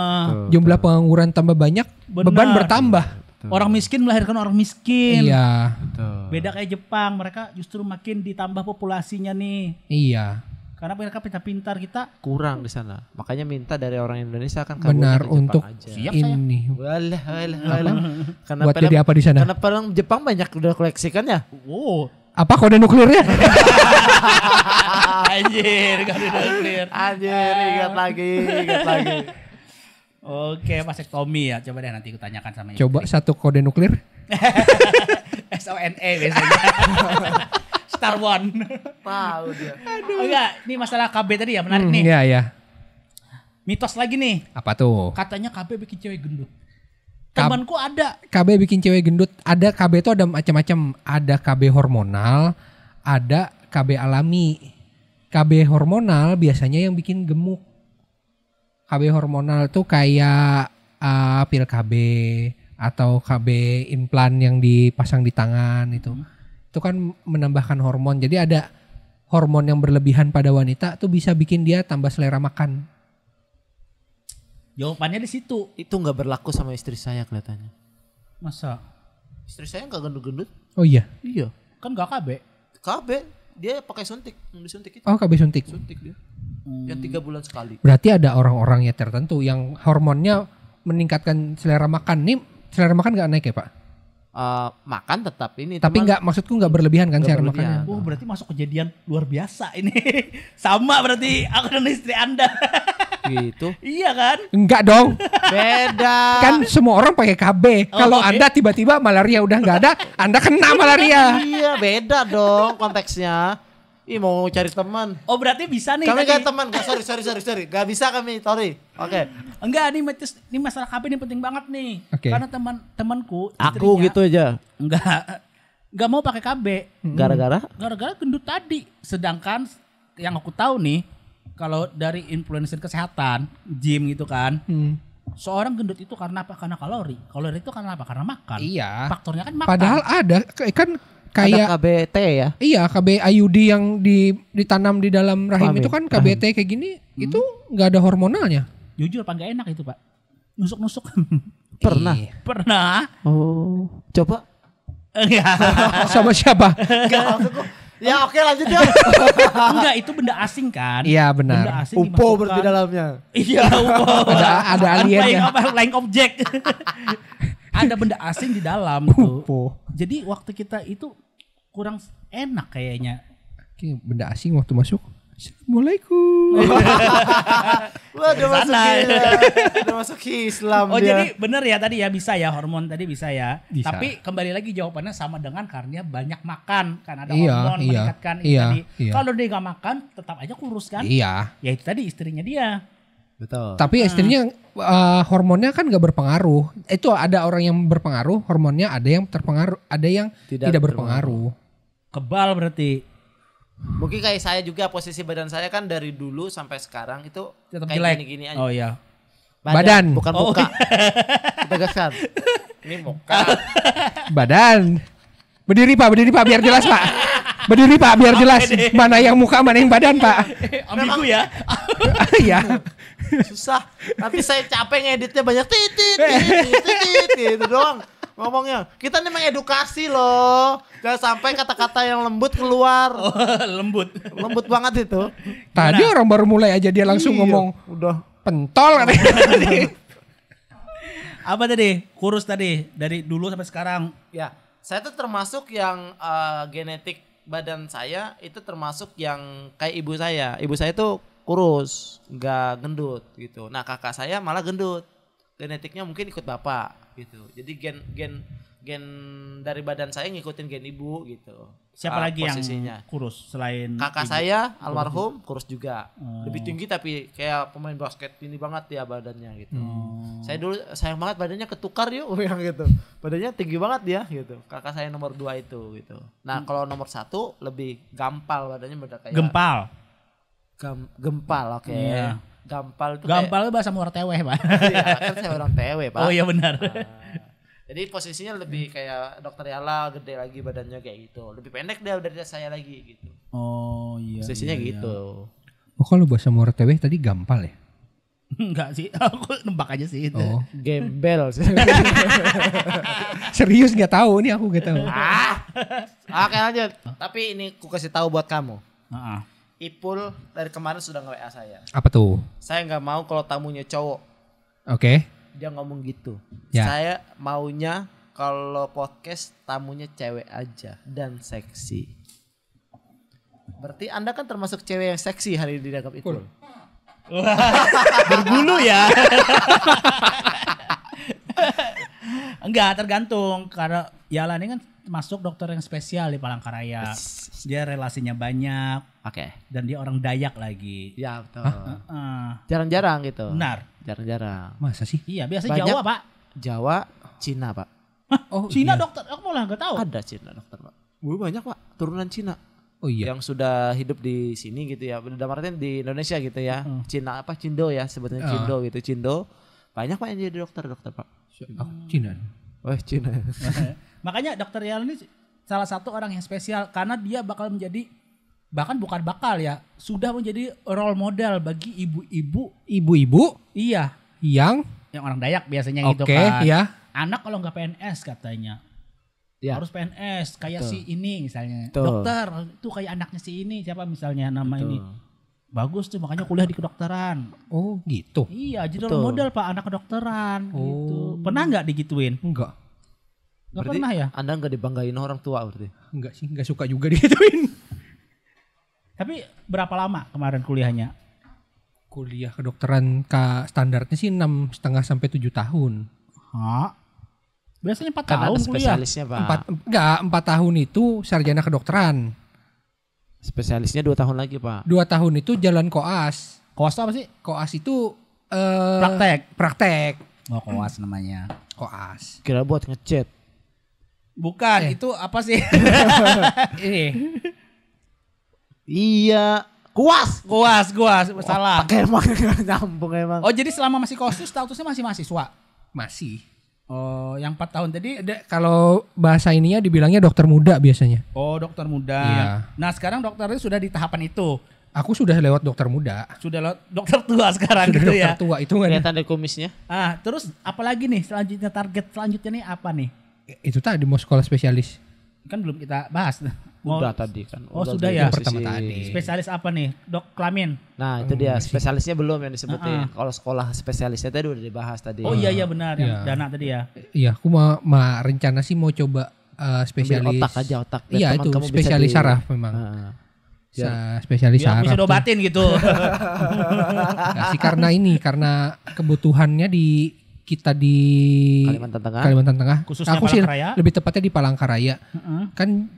Jumlah pengangguran tambah banyak, Benar. beban bertambah. Orang miskin melahirkan orang miskin. Iya. Beda kayak Jepang, mereka justru makin ditambah populasinya nih. Iya. Karena mereka pintar-pintar, kita Kurang di sana. Makanya minta dari orang Indonesia kan Benar kabulnya ke Jepang untuk aja. Siap, saya. ini. Walah. Karena Buat jadi apa di sana? Karena film Jepang banyak udah koleksikan ya. wow. Apa kode nuklirnya? Anjir, gak ada nuklir. Anjir, ingat lagi. Oke, vasektomi ya. Coba deh nanti aku tanyakan sama istri. Coba satu kode nuklir. SONE biasanya. Star One. Tahu dia. Enggak, ini masalah KB tadi ya, menarik nih. Iya, iya. Mitos lagi nih. Apa tuh? Katanya KB bikin cewek gendut. Temanku ada. KB bikin cewek gendut. Ada KB itu ada macam-macam. Ada KB hormonal, ada KB alami. KB hormonal biasanya yang bikin gemuk. KB hormonal tuh kayak pil KB atau KB implan yang dipasang di tangan itu. Itu kan menambahkan hormon. Jadi ada hormon yang berlebihan pada wanita tuh bisa bikin dia tambah selera makan. Jawabannya di situ. Itu nggak berlaku sama istri saya kelihatannya. Masa? Istri saya nggak gendut-gendut. Oh iya. Iya. Kan gak KB. KB dia pakai suntik, yang disuntik itu. Oh KB suntik. Suntik dia. Yang 3 bulan sekali. Berarti ada orang-orang yang tertentu yang hormonnya meningkatkan selera makan. Nih selera makan gak naik ya Pak? Makan tetap ini. Tapi nggak, maksudku nggak berlebihan kan Nggak selera berlebihan. makannya. Oh berarti masuk kejadian luar biasa ini. Sama berarti aku dan istri Anda. Gitu. Iya kan? Enggak dong. Beda. Kan semua orang pakai KB. Kalau oke. Anda tiba-tiba malaria udah nggak ada, Anda kena malaria. Iya beda dong konteksnya. Ih mau cari teman. Oh berarti bisa nih. Kami tadi. gak teman. Sorry. Gak bisa kami. Sorry. Oke. Enggak ini masalah KB ini penting banget nih. Oke. Karena temanku Aku istrinya gitu aja. enggak mau pakai KB. Gara-gara? Gara-gara gendut tadi. Sedangkan yang aku tahu nih kalau dari influencer kesehatan, gym gitu kan. Seorang gendut itu karena apa? Karena kalori. Kalori itu karena apa? Karena makan. Iya. Faktornya kan makan. Padahal ada kan Ada kayak KBT ya. iya KB IUD yang ditanam di dalam rahim Rahim. itu kan KBT kayak gini itu nggak ada hormonalnya. Jujur apa enggak enak itu, Pak? Nusuk-nusuk. Pernah. Iya. Pernah. Oh. Coba. Enggak. Sama siapa? Enggak maksudku. Ya oke lanjut ya. Enggak, itu benda asing kan? Iya Benda benar. asing Upo dimasukkan. berarti dalamnya. Iya, UFO. Ada aliennya. Flying object. ada benda asing di dalam tuh. Jadi waktu kita itu kurang enak kayaknya. Oke, benda asing waktu masuk. Assalamualaikum. Wah, udah masuk Islam Oh dia. jadi bener ya tadi ya bisa ya hormon tadi bisa ya. Bisa. Tapi kembali lagi jawabannya sama dengan karena banyak makan kan ada Iya, hormon iya, meningkatkan itu iya, tadi. iya. Kalau dia nggak makan tetap aja kurus kan? Iya. Ya itu tadi istrinya dia. Betul. Tapi istrinya hormonnya kan gak berpengaruh. Itu ada orang yang berpengaruh, hormonnya ada yang terpengaruh, ada yang tidak berpengaruh. Kebal berarti. Mungkin kayak saya juga posisi badan saya kan dari dulu sampai sekarang itu Tetap kayak jelek. gini-gini aja. Oh iya. Badan. Bukan Oh, muka. Tegaskan. Ini muka. Badan. Berdiri Pak biar jelas Pak. Berdiri Pak biar jelas. Mana yang muka, mana yang badan Pak. Ambigu ya. Iya. Susah. Nanti saya capek ngeditnya banyak titit gitu doang. Ngomongnya, kita nih mengedukasi loh. Jangan sampai kata-kata yang lembut keluar. Oh, lembut. Lembut banget itu. Tadi orang baru mulai aja dia langsung Iya, ngomong udah pentol katanya. Apa tadi? Kurus tadi dari dulu sampai sekarang. Ya, saya tuh termasuk yang genetik badan saya itu termasuk yang kayak ibu saya. Ibu saya tuh kurus, nggak gendut gitu. Nah, kakak saya malah gendut. Genetiknya mungkin ikut bapak gitu. Jadi gen dari badan saya ngikutin gen ibu gitu. Siapa lagi posisinya. yang kurus selain Kakak ibu? saya almarhum kurus juga. Lebih tinggi tapi kayak pemain basket ini banget ya badannya gitu. Saya dulu sayang banget badannya ketukar yuk yang gitu. Badannya tinggi banget dia gitu. Kakak saya nomor 2 itu gitu. Nah, kalau nomor 1 lebih gampal badannya beda kayak Gempal. Gempal, oke. Iya. Gampal itu Gampal bahasa Muar Teweh, Pak. Iya, kan saya orang TW, Pak. Oh iya benar. Jadi posisinya lebih kayak dokter Yala, gede lagi badannya kayak gitu. Lebih pendek dia dari saya lagi gitu. Oh iya. Posisinya iya, gitu. Oh kalau bahasa Muara Teweh tadi gampal ya? Enggak sih, aku nembak aja sih itu. Oh. Gembel sih. Serius nggak tahu nih aku nggak tahu. Oke lanjut. Tapi ini aku kasih tahu buat kamu. Heeh. Ipul dari kemarin sudah nge-WA saya. Apa tuh? Saya nggak mau kalau tamunya cowok. Oke. Dia ngomong gitu. Ya. Saya maunya kalau podcast tamunya cewek aja dan seksi. Berarti Anda kan termasuk cewek yang seksi hari ini dianggap Ipul. Berbulu ya. Enggak, tergantung karena Yala ini kan masuk dokter yang spesial di Palangkaraya. Dia relasinya banyak. Oke. Dan dia orang Dayak lagi. Ya betul. Jarang-jarang gitu. Benar. Jarang-jarang. Masa sih? Iya, biasa Banyak. Jawa, Pak. Jawa, Cina, Pak. Oh Cina iya. dokter, aku malah enggak tahu. Ada Cina dokter, Pak. Banyak, Pak. Turunan Cina. Oh iya. Yang sudah hidup di sini gitu ya. Dalam artian di Indonesia gitu ya. Cina apa Cindo ya sebetulnya Cindo gitu. Cindo. Banyak Pak yang jadi dokter, Pak. Oh, Cina. Wah, Cina. Makanya dokter Yala ini salah satu orang yang spesial karena dia bakal menjadi bahkan bukan bakal ya, sudah menjadi role model bagi ibu-ibu. Ibu-ibu Iya, yang yang orang Dayak biasanya gitu oke, kan. ya. Anak kalau nggak PNS katanya. Ya. Harus PNS kayak Betul. si ini misalnya. Betul. Dokter, itu kayak anaknya si ini siapa misalnya nama ini. Bagus tuh makanya kuliah di kedokteran. Oh, gitu. Iya, jadi Betul. role model Pak anak kedokteran gitu. Oh. Pernah nggak digituin? Enggak. Nggak Berarti pernah ya? Anda nggak dibanggain orang tua berarti? Enggak sih, enggak suka juga digituin. Tapi berapa lama kemarin kuliahnya? Kuliah kedokteran standarnya sih 6,5 sampai 7 tahun. Hah? Biasanya 4 Kan tahun ada kuliah. spesialisnya, Pak. 4 tahun itu sarjana kedokteran. Spesialisnya 2 tahun lagi, Pak. 2 tahun itu jalan koas. Koas itu apa sih? Koas itu Praktek. praktek. Oh, koas namanya. Koas. Kira buat ngechat. Bukan, itu apa sih? Ini Iya. Kuas. Koas, salah. Pakai emang nggak nyambung emang. Oh, jadi selama masih koas itu statusnya masih mahasiswa? masih. Oh, yang 4 tahun tadi. Kalau bahasa ininya dibilangnya dokter muda biasanya. Oh, dokter muda. Iya. Nah, sekarang dokternya sudah di tahapan itu. Aku sudah lewat dokter muda. Sudah dokter tua sekarang Sudah gitu dokter ya. tua itu kan. Kelihatan dari kumisnya. Ah, terus apalagi nih selanjutnya target selanjutnya nih apa nih? Itu tadi mau sekolah spesialis. Kan belum kita bahas. Mau Udah tadi kan. Oh, Udah sudah di ya? posisi- Pertama tadi. spesialis apa nih? Dok kelamin. Nah itu dia spesialisnya belum yang disebutin. Kalau sekolah spesialisnya tadi udah dibahas tadi. Oh iya benar yang Iya. dana tadi ya. Iya, aku mau rencana sih mau coba spesialis otak aja otak. Iya itu spesialis saraf memang. Spesialis Biar saraf. bisa dobatin gitu. Nah, sih karena kebutuhannya kita di Kalimantan Tengah. Khususnya Aku sih Palangkaraya. lebih tepatnya di Palangkaraya. Kan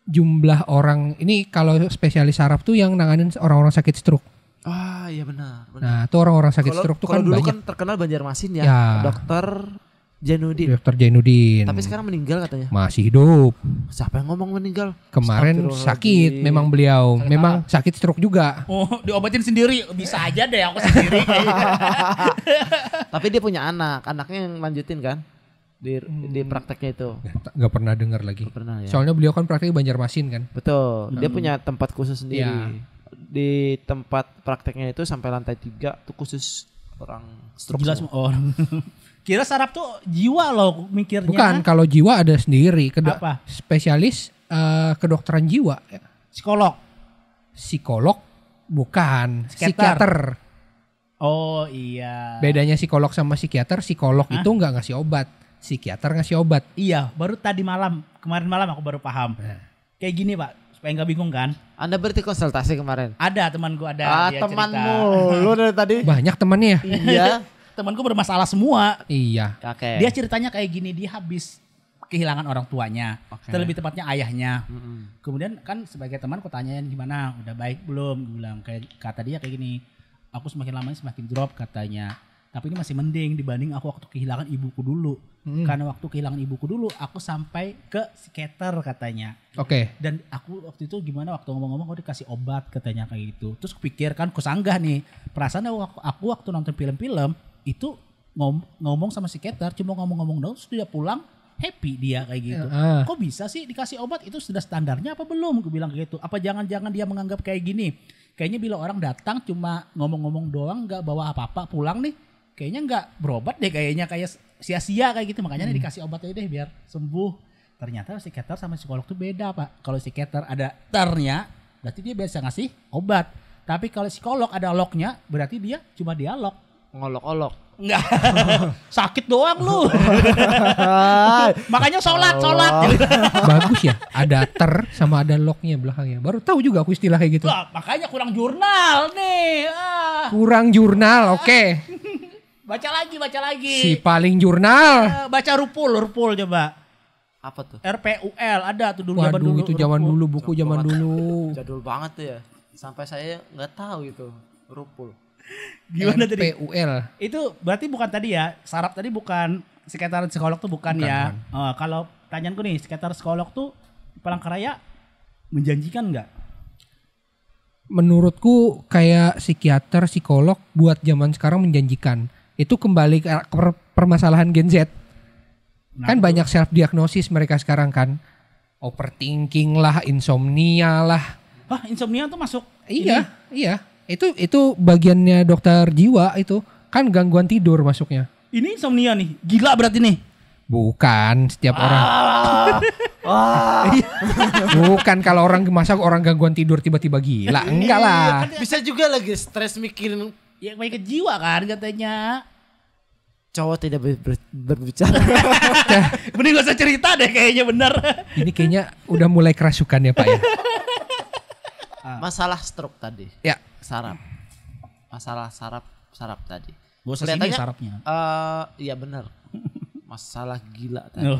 jumlah orang ini kalau spesialis saraf tuh yang nanganin orang-orang sakit stroke. Ah iya benar. Nah, itu orang-orang sakit stroke tuh kan dulu banyak. kan terkenal Banjarmasin ya. Dokter Jainuddin. Tapi sekarang meninggal katanya. Masih hidup. Siapa yang ngomong meninggal? Kemarin sakit memang beliau. Memang sakit stroke juga. Oh, diobatin sendiri. Bisa aja deh aku sendiri. Tapi dia punya anak. Anaknya yang lanjutin kan? Di prakteknya itu. Gak pernah dengar lagi. Pernah, ya? Soalnya beliau kan prakteknya Banjarmasin kan. Betul. Dia punya tempat khusus sendiri. Ya. Di tempat prakteknya itu sampai lantai 3 tuh khusus orang stroke. Gila semua orang. Kira saraf tuh jiwa loh mikirnya. Bukan, kalau jiwa ada sendiri. Apa? Spesialis kedokteran jiwa. Psikolog bukan. Psikiater. Oh iya. Bedanya psikolog sama psikiater, psikolog itu nggak ngasih obat. Psikiater ngasih obat. Iya, baru kemarin malam aku baru paham. Kayak gini Pak, supaya nggak bingung kan. Anda berarti konsultasi kemarin? Ada temanku ada. Dia temanmu. Lu dari tadi? Banyak temannya ya? Iya. Temanku bermasalah semua. Iya. Okay. Dia ceritanya kayak gini, dia habis kehilangan orang tuanya. Terlebih tepatnya ayahnya. Kemudian kan sebagai teman aku tanyain gimana, udah baik belum? Gue bilang kata dia kayak gini, aku semakin lama semakin drop katanya. Tapi ini masih mending dibanding aku waktu kehilangan ibuku dulu. Karena waktu kehilangan ibuku dulu aku sampai ke psikiater katanya. Oke. Dan aku waktu itu gimana waktu ngomong-ngomong aku dikasih obat katanya kayak gitu. Terus kupikir kan kusanggah nih. Perasaan aku waktu nonton film-film itu ngomong sama psikiater cuma ngomong-ngomong dong, terus dia pulang happy dia kayak gitu. Kok bisa sih dikasih obat, itu sudah standarnya apa belum? Gue bilang kayak gitu. Apa jangan-jangan dia menganggap kayak gini? Kayaknya bila orang datang cuma ngomong-ngomong doang nggak bawa apa-apa pulang nih, kayaknya nggak berobat deh, kayaknya kayak sia-sia kayak gitu. Makanya dikasih obat aja deh biar sembuh. Ternyata psikiater sama psikolog tuh beda Pak. Kalau psikiater ada ternya berarti dia biasa ngasih obat. Tapi kalau psikolog ada lognya berarti dia cuma dialog. Ngolok-olok. Enggak. Sakit doang lu. Makanya sholat. Bagus ya, ada ter sama ada lognya belakangnya. Baru tahu juga aku istilah kayak gitu. Wah, makanya kurang jurnal nih. Kurang jurnal, oke. Baca lagi. Si paling jurnal. Baca rupul coba. Apa tuh? RPUL ada tuh dulu. Waduh, zaman dulu. itu zaman dulu, buku zaman dulu. Jadul banget tuh ya. Sampai saya nggak tahu itu rupul. Gimana tadi? RPUL. Itu berarti bukan tadi ya, saraf tadi bukan psikiater psikolog tuh bukan ya. Kalau tanyaanku nih, psikiater psikolog tuh Palangkaraya menjanjikan nggak? Menurutku kayak psikiater, psikolog buat zaman sekarang menjanjikan. Itu kembali ke permasalahan Gen Z. Kan banyak self diagnosis mereka sekarang kan. Overthinking lah, insomnia lah. Hah, insomnia tuh masuk? Iya. Itu bagiannya dokter jiwa itu. Kan gangguan tidur masuknya. Ini insomnia nih. Gila berarti nih. Bukan setiap orang. Bukan kalau orang masa orang gangguan tidur tiba-tiba gila. Enggak lah. Bisa juga lagi stres mikirin. Ya baik ke jiwa kan katanya. Cowok tidak berbicara. Mending gak usah cerita deh kayaknya bener. Ini kayaknya udah mulai kerasukan ya Pak ya. Masalah stroke tadi. Ya. Saraf. Masalah saraf tadi. Gak usah sini sarafnya. Iya benar. Masalah gila tadi.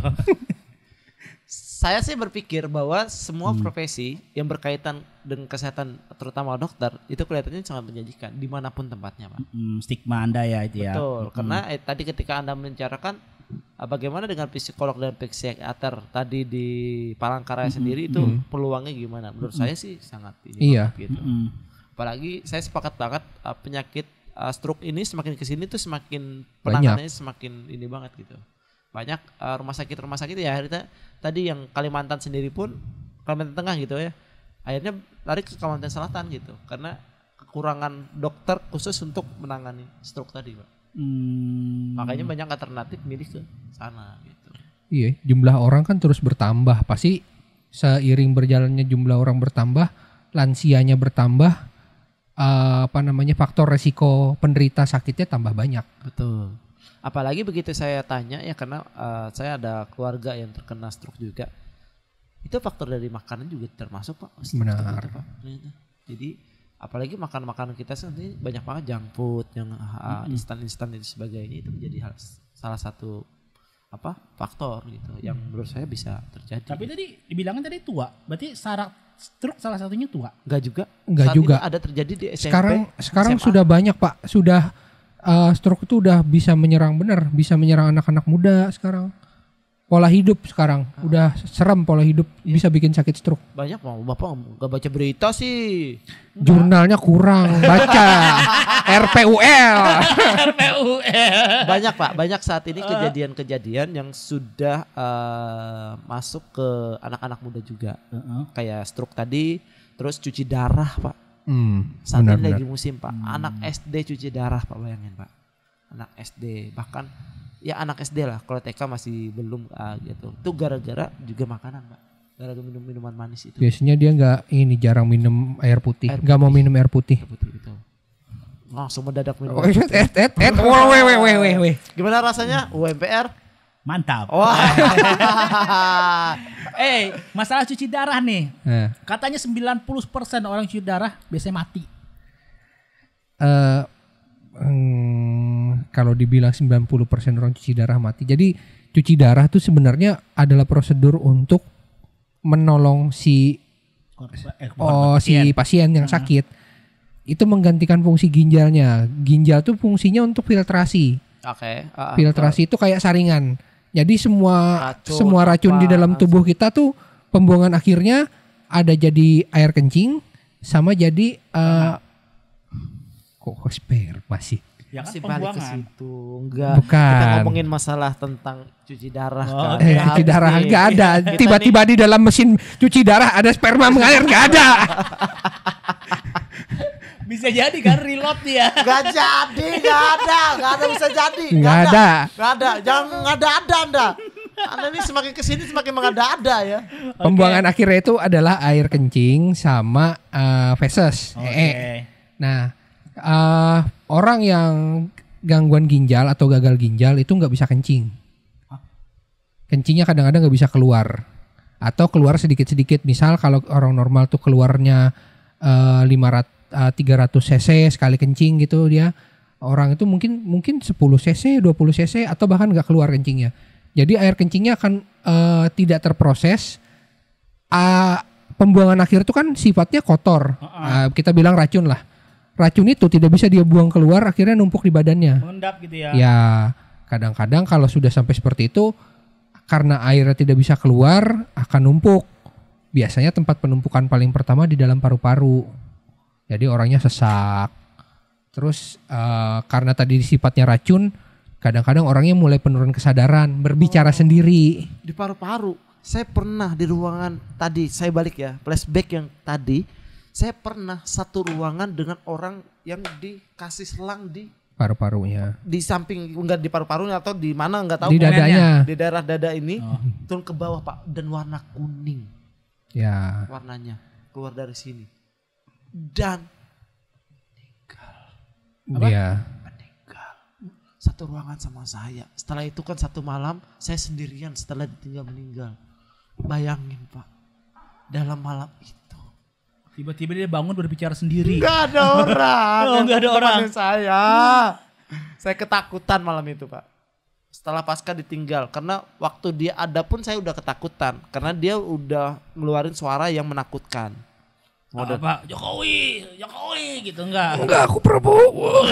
Saya sih berpikir bahwa semua profesi yang berkaitan dengan kesehatan, terutama dokter, itu kelihatannya sangat menjanjikan dimanapun tempatnya Pak. Stigma Anda ya itu ya. Betul, karena tadi ketika Anda membicarakan bagaimana dengan psikolog dan psikiater tadi di Palangkaraya sendiri itu peluangnya gimana? Menurut saya sih sangat gitu. Apalagi saya sepakat banget penyakit stroke ini semakin kesini tuh semakin penanganannya semakin ini banget gitu. Banyak rumah sakit ya akhirnya tadi yang Kalimantan sendiri pun Kalimantan Tengah gitu ya. Akhirnya lari ke Kalimantan Selatan gitu karena kekurangan dokter khusus untuk menangani stroke tadi, Pak. Makanya banyak alternatif milih ke sana gitu. Iya, jumlah orang kan terus bertambah. Pasti seiring berjalannya jumlah orang bertambah, lansianya bertambah, faktor resiko penderita sakitnya tambah banyak. Betul. Apalagi begitu saya tanya ya, karena saya ada keluarga yang terkena stroke juga. Itu faktor dari makanan juga termasuk Pak. Benar. Itu, Pak. Jadi apalagi makanan kita sendiri banyak banget junk food yang instan-instan dan sebagainya, itu menjadi salah satu faktor gitu yang menurut saya bisa terjadi. Tapi tadi dibilangin tadi tua, berarti syarat stroke salah satunya tua? Enggak juga. Enggak Saat juga. Ada terjadi di SMP. Sekarang SMA. sudah banyak Pak, sudah stroke itu udah bisa menyerang bisa menyerang anak-anak muda sekarang. Pola hidup sekarang udah serem, pola hidup bisa bikin sakit stroke. Banyak mau Bapak nggak baca berita sih. Jurnalnya kurang baca. RPUL. Banyak Pak, banyak saat ini kejadian-kejadian yang sudah masuk ke anak-anak muda juga. Kayak stroke tadi, terus cuci darah Pak. Saat ini lagi musim Pak. Anak SD cuci darah Pak, bayangin Pak. Anak SD, bahkan ya anak SD lah, kalau TK masih belum gitu. Itu gara-gara juga makanan Pak. Gara-gara minum minuman manis itu. Biasanya dia jarang minum air putih. Nggak mau minum air putih. Itu. Langsung mendadak minum. Gimana rasanya UMPR? Mantap. Wah. Masalah cuci darah nih. Katanya 90% orang cuci darah biasanya mati. Kalau dibilang 90% orang cuci darah mati. Jadi cuci darah itu sebenarnya adalah prosedur untuk menolong si pasien yang sakit. Itu menggantikan fungsi ginjalnya. Ginjal itu fungsinya untuk filtrasi. Filtrasi itu kayak saringan. Jadi semua racun di dalam tubuh kita tuh pembuangan akhirnya ada jadi air kencing sama jadi sperma sih. Ya kan masih balik ke pembuangan. situ. Enggak. Bukan. Kita ngomongin masalah tentang cuci darah kan. Cuci darah enggak ada. Tiba-tiba di dalam mesin cuci darah ada sperma mengalir, enggak ada. Bisa jadi kan reload ya. Enggak jadi, enggak ada bisa jadi. Enggak ada. Enggak ada. Jangan ngada-ada Anda. Anda ini semakin kesini semakin mengada-ada ya. Pembuangan akhirnya itu adalah air kencing sama feses. Nah, orang yang gangguan ginjal atau gagal ginjal itu nggak bisa kencing. Kencingnya kadang-kadang nggak bisa keluar atau keluar sedikit-sedikit. Misal kalau orang normal tuh keluarnya 300 cc sekali kencing gitu dia. Orang itu mungkin 10 cc, 20 cc atau bahkan nggak keluar kencingnya. Jadi air kencingnya akan tidak terproses. Pembuangan akhir itu kan sifatnya kotor. Kita bilang racun lah. Racun itu tidak bisa dia buang keluar, akhirnya numpuk di badannya. Mengendap gitu ya. Ya, kadang-kadang kalau sudah sampai seperti itu, karena airnya tidak bisa keluar, akan numpuk. Biasanya tempat penumpukan paling pertama di dalam paru-paru. Jadi orangnya sesak. Terus karena tadi sifatnya racun, kadang-kadang orangnya mulai penurunan kesadaran, berbicara sendiri. Di paru-paru. Saya pernah di ruangan tadi, saya balik ya, flashback yang tadi. Saya pernah satu ruangan dengan orang yang dikasih selang di paru-parunya. Di samping, enggak di paru-parunya atau di mana enggak tahu. Di dadanya. Di daerah dada ini turun ke bawah Pak, dan warna kuning. Ya. Warnanya keluar dari sini. Dan meninggal. Satu ruangan sama saya. Setelah itu kan satu malam saya sendirian setelah ditinggal meninggal. Bayangin Pak, dalam malam itu tiba-tiba dia bangun berbicara sendiri. Gak ada orang. Gak ada orang. Saya ketakutan malam itu Pak. Setelah pasca ditinggal. Karena waktu dia ada pun saya udah ketakutan. Karena dia udah ngeluarin suara yang menakutkan. Pak Jokowi gitu enggak? Enggak, aku Prabowo.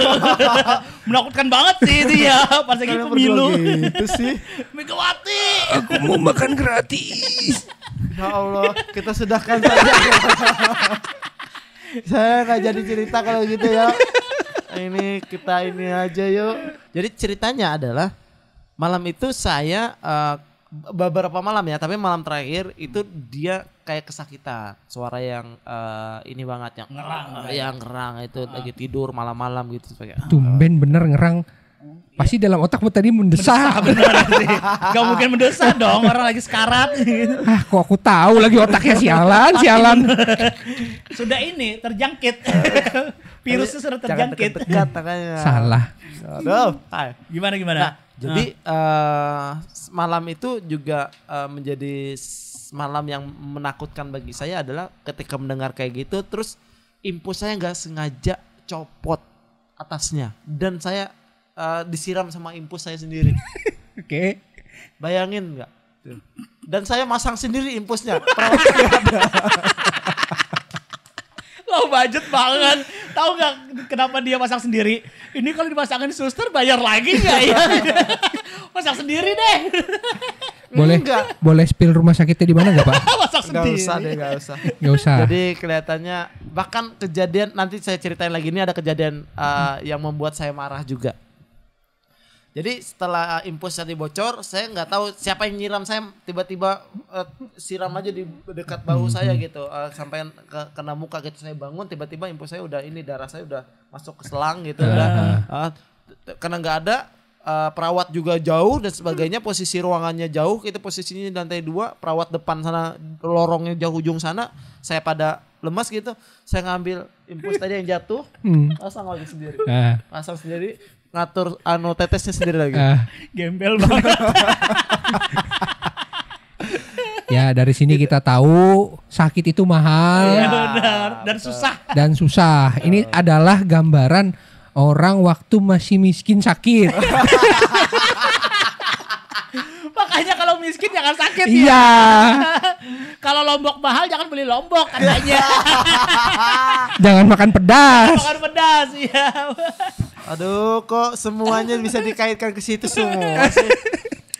Menakutkan banget sih itu ya. Pas lagi pemilu. Gitu sih. Megawati. Aku mau makan gratis. Ya Allah, kita sudahkan saja. Saya nggak jadi cerita kalau gitu ya. Ini kita ini aja yuk. Jadi ceritanya adalah malam itu saya beberapa malam ya, tapi malam terakhir itu dia kayak kesakitan, suara yang ini banget yang ngerang, yang ngerang itu lagi tidur malam-malam gitu. Tumben bener ngerang. Pasti dalam otakmu tadi mendesah. Benar sih. Gak mungkin mendesah dong, orang lagi sekarat. Kok aku tahu lagi otaknya sialan. Sudah ini terjangkit. Virusnya sudah terjangkit. Jangan dekat makanya. Salah. Aduh. Gimana? Nah, jadi malam itu juga menjadi malam yang menakutkan bagi saya adalah ketika mendengar kayak gitu, terus impuls saya nggak sengaja copot atasnya dan saya disiram sama impuls saya sendiri. Oke. Bayangin nggak? Dan saya masang sendiri impulsnya. Perawatnya nggak ada. Low budget banget. Tahu nggak kenapa dia pasang sendiri? Ini kalau dipasangin suster bayar lagi nggak ya? Pasang sendiri deh. Boleh spill rumah sakitnya di mana nggak Pak? Pasang sendiri. Nggak usah. Nggak usah. Jadi kelihatannya bahkan kejadian nanti saya ceritain lagi, ini ada kejadian yang membuat saya marah juga. Jadi setelah impulsnya dibocor, saya nggak tahu siapa yang nyiram, saya tiba-tiba siram aja di dekat bahu saya gitu, sampai kena muka gitu. Saya bangun tiba-tiba impuls saya udah ini, darah saya udah masuk ke selang gitu, karena nggak ada perawat juga jauh dan sebagainya, posisi ruangannya jauh, itu posisinya di lantai 2, perawat depan sana lorongnya jauh ujung sana, saya pada lemas gitu, saya ngambil impuls tadi yang jatuh, pasang lagi sendiri, pasang sendiri. Ngatur tetesnya sendiri lagi. Gembel banget. Ya dari sini kita tahu sakit itu mahal. Ya, benar. Dan susah. Ini adalah gambaran orang waktu masih miskin sakit. Makanya kalau miskin jangan sakit ya. Iya. Kalau lombok mahal jangan beli lombok katanya. Jangan makan pedas. Makan pedas ya. Aduh, kok semuanya bisa dikaitkan ke situ semua sih.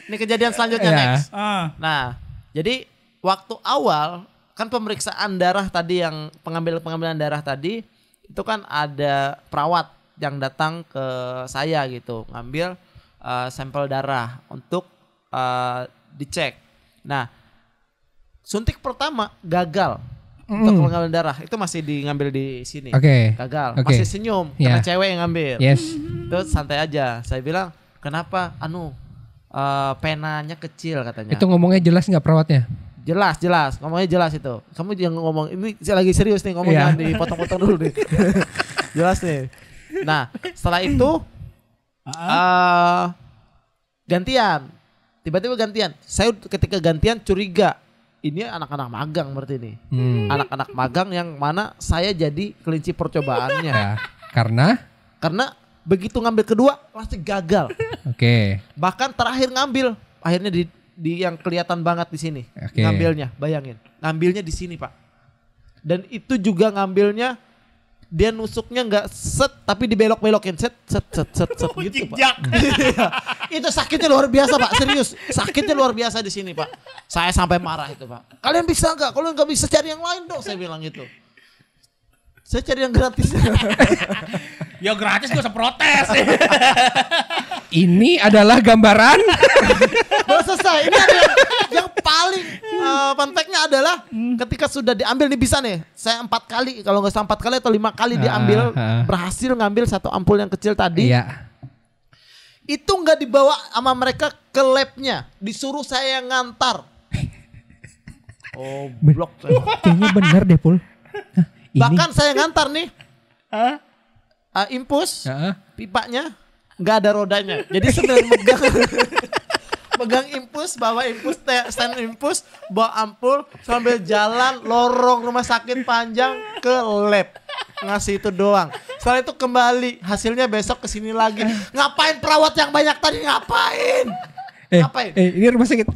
Ini kejadian selanjutnya next. Nah, jadi waktu awal kan pemeriksaan darah tadi, yang pengambilan darah tadi itu kan ada perawat yang datang ke saya gitu, ngambil sampel darah untuk dicek. Nah, suntik pertama gagal. Untuk pengambilan darah itu masih ngambil di sini. Gagal. Masih senyum karena cewek yang ngambil. Itu santai aja. Saya bilang, "Kenapa? Penanya kecil," katanya. Itu ngomongnya jelas nggak perawatnya? Jelas. Ngomongnya jelas itu. Kamu jangan ngomong ini, saya lagi serius nih ngomong, jangan dipotong-potong dulu nih. Jelas nih. Nah, setelah itu gantian. Tiba-tiba gantian. Saya ketika gantian curiga. Ini anak-anak magang berarti ini. Anak-anak magang yang mana saya jadi kelinci percobaannya. Ya, karena begitu ngambil kedua pasti gagal. Bahkan terakhir ngambil, akhirnya di yang kelihatan banget di sini. Ngambilnya, bayangin. Ngambilnya di sini, Pak. Dan itu juga ngambilnya dia nusuknya nggak set tapi dibelok-belokin set gitu, Pak. Itu sakitnya luar biasa, Pak, serius. Sakitnya luar biasa di sini, Pak. Saya sampai marah itu, Pak. Kalian bisa nggak? Kalau nggak bisa cari yang lain dong, saya bilang gitu. Saya cari yang gratis. Ya gratis gak usah protes. Ini adalah gambaran. Belum selesai. Ini ada yang paling fun fact-nya adalah ketika sudah diambil nih, bisa nih. Saya 4 kali, kalau nggak salah 4 kali atau 5 kali diambil, berhasil ngambil satu ampul yang kecil tadi. Iya. Itu nggak dibawa sama mereka ke labnya, disuruh saya yang ngantar. Oh, blok. Kayaknya bener deh, Pul. Bahkan saya ngantar nih. Impus, pipanya nggak ada rodanya. Jadi sambil megang impus, bawa impus, stand impus, bawa ampul, sambil jalan lorong rumah sakit panjang ke lab. Ngasih itu doang. Setelah itu kembali, hasilnya besok kesini lagi. Ngapain perawat yang banyak tadi, ngapain? Ngapain? Ini rumah sakit.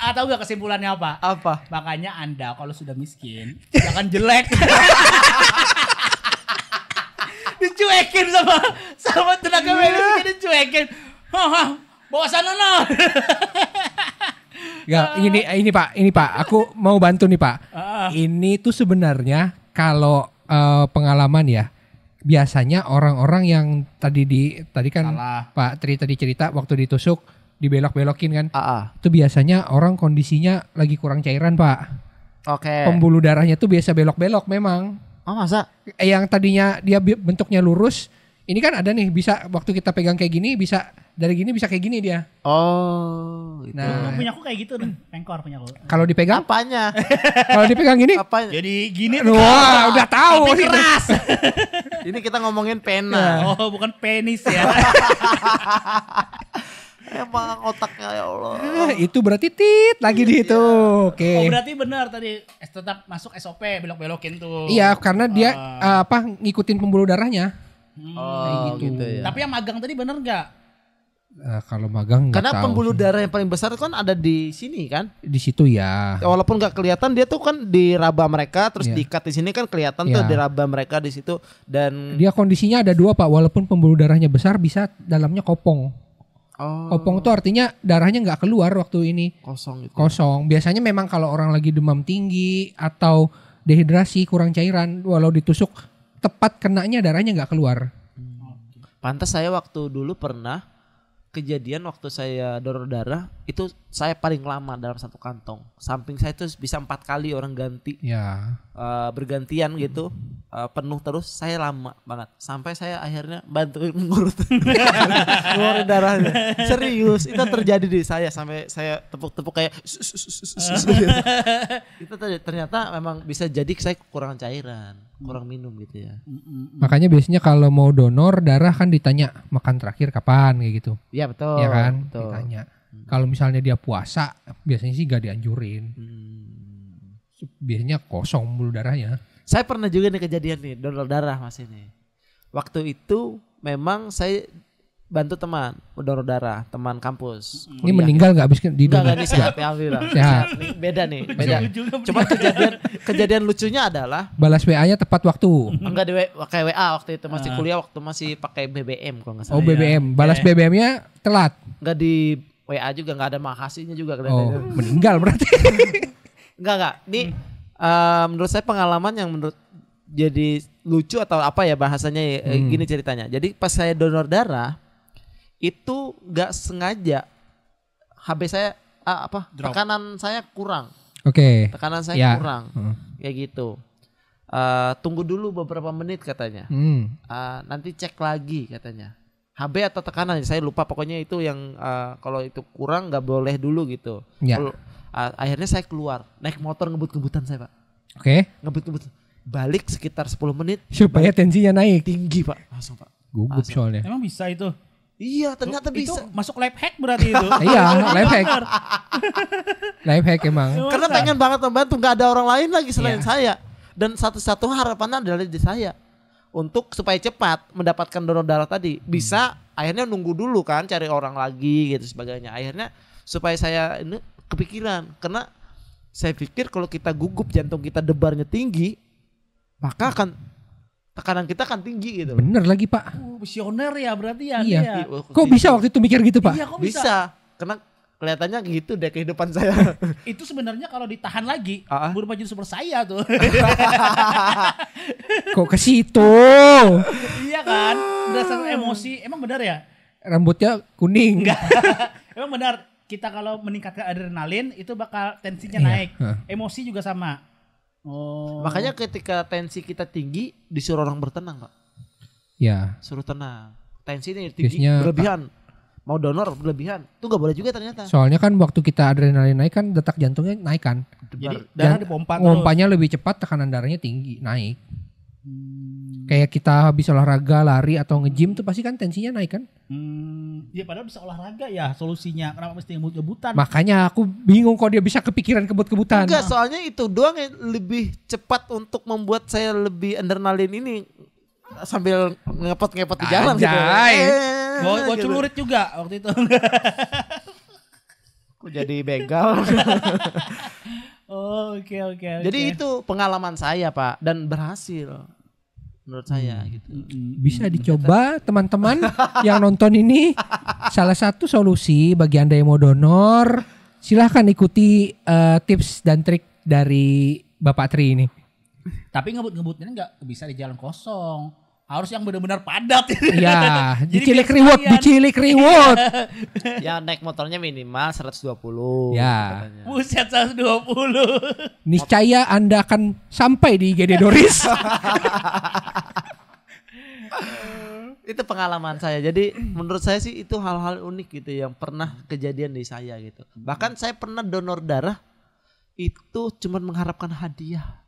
Tahu gak kesimpulannya apa? Apa? Makanya Anda kalau sudah miskin jangan jelek. Dicuekin sama tenaga medis, dicuekin. Bawa sana no. Ini Pak, aku mau bantu nih Pak. Ini tuh sebenarnya kalau pengalaman ya, biasanya orang-orang yang tadi kan salah. Pak Tri tadi cerita waktu ditusuk dibelok-belokin kan. Itu biasanya orang kondisinya lagi kurang cairan, Pak. Pembuluh darahnya tuh biasa belok-belok memang. Oh masa? Yang tadinya dia bentuknya lurus, ini kan ada nih bisa waktu kita pegang kayak gini bisa dari gini bisa kayak gini dia. Oh, gitu. Nah, punya aku kayak gitu nih, pengkor punya aku. Kalau dipegang? Apanya? Kalau dipegang gini? Apanya? Jadi gini. Wah, udah tahu. Tapi keras. Ini kita ngomongin pena. Oh, bukan penis ya. Emang otaknya ya Allah. Itu berarti tit lagi di itu. Oke. Oh, berarti benar tadi tetap masuk SOP belok-belokin tuh. Iya, karena dia ngikutin pembuluh darahnya. Oh, gitu ya. Tapi yang magang tadi bener nggak? Kalau magang nggak Karena tahu pembuluh sih. darah yang paling besar kan ada di sini kan. Di situ ya. Walaupun nggak kelihatan dia tuh kan di raba mereka terus Iya. diikat di sini kan kelihatan tuh Iya. di raba mereka di situ dan Dia kondisinya ada dua Pak, walaupun pembuluh darahnya besar bisa dalamnya kopong. Kopong tuh artinya darahnya nggak keluar waktu ini. kosong gitu. Kosong. Biasanya memang kalau orang lagi demam tinggi atau dehidrasi kurang cairan, walau ditusuk tepat kenanya darahnya nggak keluar. Pantas saya waktu dulu pernah kejadian waktu saya donor darah itu saya paling lama dalam satu kantong. Samping saya itu bisa 4 kali orang ganti. Ya. Bergantian gitu penuh terus saya lama banget sampai saya akhirnya bantuin ngurut ngeluarin darahnya serius itu terjadi di saya sampai saya tepuk-tepuk kayak itu ternyata memang bisa jadi saya kekurangan cairan kurang minum gitu ya. Makanya biasanya kalau mau donor darah kan ditanya makan terakhir kapan kayak gitu. Iya betul Ya kan? betul. Ditanya. Kalau misalnya dia puasa biasanya sih gak dianjurin. Biasanya kosong pembuluh darahnya. Saya pernah juga nih kejadian nih donor darah Mas ini. Waktu itu memang saya bantu teman donor darah, teman kampus. Ini meninggal gak habis di Enggak donor? nih sehat ya alhamdulillah. Sehat. Nih, beda nih, beda. Cuma kejadian lucunya adalah Balas WA-nya tepat waktu. enggak di pakai WA waktu itu masih kuliah waktu masih pakai BBM kalau enggak salah. Oh BBM, balas BBM-nya telat. Enggak di WA juga enggak ada makasihnya juga Oh, kelihatannya. meninggal berarti. Enggak. Ini menurut saya pengalaman yang menurut jadi lucu atau apa ya bahasanya ya, gini ceritanya. Jadi pas saya donor darah itu nggak sengaja HB saya tekanan saya kurang. Oke. Tekanan saya Ya. kurang. Kayak gitu. Tunggu dulu beberapa menit katanya. Nanti cek lagi katanya. HB atau tekanan saya lupa pokoknya itu yang kalau itu kurang nggak boleh dulu gitu. Ya. Akhirnya saya keluar naik motor ngebut-ngebutan saya Pak. Oke. Ngebut balik sekitar 10 menit Supaya tensinya naik. tinggi Pak langsung Pak. Gugup soalnya. Emang bisa itu? Iya ternyata Itu bisa. masuk life hack berarti itu. Iya, life hack. Life hack emang. Karena pengen banget membantu nggak ada orang lain lagi selain Iya. saya dan satu-satu harapannya adalah di saya untuk supaya cepat mendapatkan donor darah tadi bisa akhirnya nunggu dulu kan cari orang lagi gitu sebagainya akhirnya supaya saya ini kepikiran karena saya pikir kalau kita gugup jantung kita debarnya tinggi maka akan tekanan kita akan tinggi gitu. Bener lagi Pak. Visioner ya berarti ya. Iya. dia. Kok bisa waktu itu mikir gitu Pak? Iya, kok bisa? Bisa karena kelihatannya gitu deh kehidupan saya. Itu sebenarnya kalau ditahan lagi berubah jadi super saya tuh. Kok ke situ? Iya kan? Berdasarkan emosi. Emang benar ya? Rambutnya kuning. Emang benar. Kita kalau meningkatkan adrenalin itu bakal tensinya Iya. naik. Emosi juga sama. Oh. Makanya ketika tensi kita tinggi disuruh orang bertenang Pak. Ya. Suruh tenang. Tensi ini tinggi Biasanya, berlebihan. Mau donor berlebihan. Itu gak boleh juga ternyata. Soalnya kan waktu kita adrenalin naik kan detak jantungnya naik kan. Jadi darah dipompa terus. Pompanya lebih cepat, tekanan darahnya tinggi, naik. Kayak kita habis olahraga, lari atau nge-gym tuh pasti kan tensinya naik kan. Ya padahal bisa olahraga ya solusinya. Kenapa mesti ngebut-ngebutan? Makanya aku bingung kok dia bisa kepikiran kebut-kebutan. Enggak, soalnya itu doang yang lebih cepat untuk membuat saya lebih adrenalin ini sambil ngepot-ngepot di jalan gitu. Anjay. Bawa Gitu. celurit juga waktu itu. Kok jadi begal. Oh, oke. Jadi itu pengalaman saya Pak dan berhasil menurut saya gitu. Bisa dicoba teman-teman yang nonton ini. Salah satu solusi bagi Anda yang mau donor, silahkan ikuti tips dan trik dari Bapak Tri ini. Tapi ngebut-ngebutnya nggak bisa di jalan kosong. harus yang benar-benar padat. Iya, Jadi dicilik reward. Ya naik motornya minimal 120. Ya. Katanya. Buset 120. Niscaya Anda akan sampai di IGD Doris. Itu pengalaman saya. Jadi menurut saya sih itu hal-hal unik gitu yang pernah kejadian di saya gitu. Bahkan saya pernah donor darah itu cuma mengharapkan hadiah.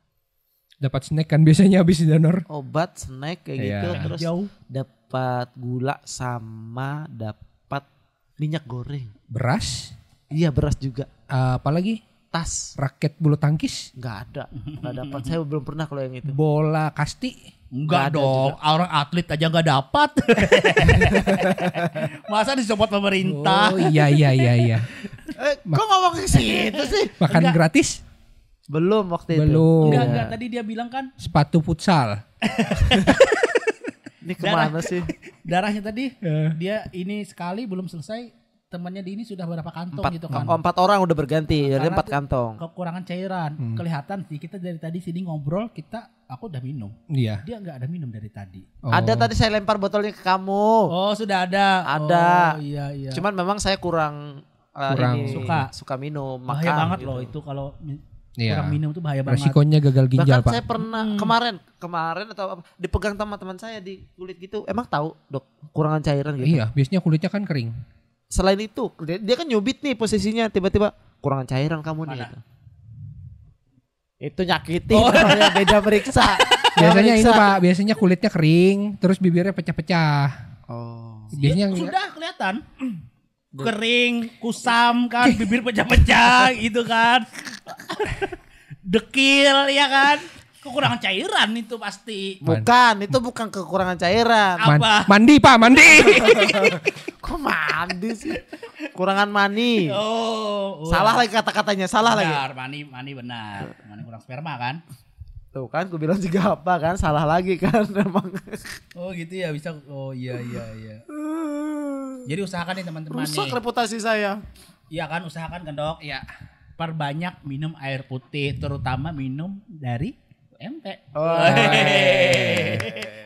Dapat snack kan biasanya habis donor. Obat, snack kayak gitu. Iya. Terus dapat gula sama dapat minyak goreng. Beras. Iya beras juga. Apalagi? Tas. Raket bulu tangkis. Nggak ada. Nggak dapat. Saya belum pernah kalau yang itu. Bola kasti. Enggak dong, orang atlet aja nggak dapat. Masa disopot pemerintah? Oh iya. Kok ngomong ke situ sih? Makan Enggak. gratis? Belum waktu itu. Belum. Enggak, tadi dia bilang kan Sepatu futsal. Ini kemana sih? darahnya tadi dia ini sekali belum selesai, temannya di ini sudah berapa kantong gitu kan. 4 orang udah berganti, jadi Karena 4 kantong. Kekurangan cairan. Kelihatan sih kita dari tadi sini ngobrol, aku udah minum. Iya. Dia nggak ada minum dari tadi. Oh. Ada tadi saya lempar botolnya ke kamu. Oh, sudah ada. Ada. Oh, iya. Cuman memang saya kurang suka minum, bahaya makan banget gitu. loh itu kalau Iya. kurang minum tuh bahaya banget. Resikonya gagal ginjal, Bahkan Pak. saya pernah kemarin atau apa dipegang teman-teman saya di kulit gitu. Emang tahu, Dok, kurangan cairan gitu. Iya, biasanya kulitnya kan kering. Selain itu, dia kan nyubit nih posisinya, tiba-tiba kurangan cairan kamu nih gitu. Itu nyakitin, namanya beda meriksa. Biasanya ini Pak, biasanya kulitnya kering, terus bibirnya pecah-pecah. Oh. Biasanya Sudah kelihatan. Kering, kusam kan, bibir pecah-pecah gitu kan. Dekil ya kan. Kekurangan cairan itu pasti. Bukan, itu bukan kekurangan cairan. Apa? Mandi Pak, mandi. Kok mandi sih? Kurangan mani. Oh. Salah lagi kata-katanya, salah lagi. Benar, mani benar. Mani kurang sperma kan. Tuh kan, gue bilang juga apa kan, salah lagi kan emang. Oh gitu ya, bisa. Oh iya. Jadi usahakan nih teman-teman Rusak nih. reputasi saya. Iya kan, usahakan kan Dok. Iya. Perbanyak minum air putih, terutama minum dari UMP. Oh.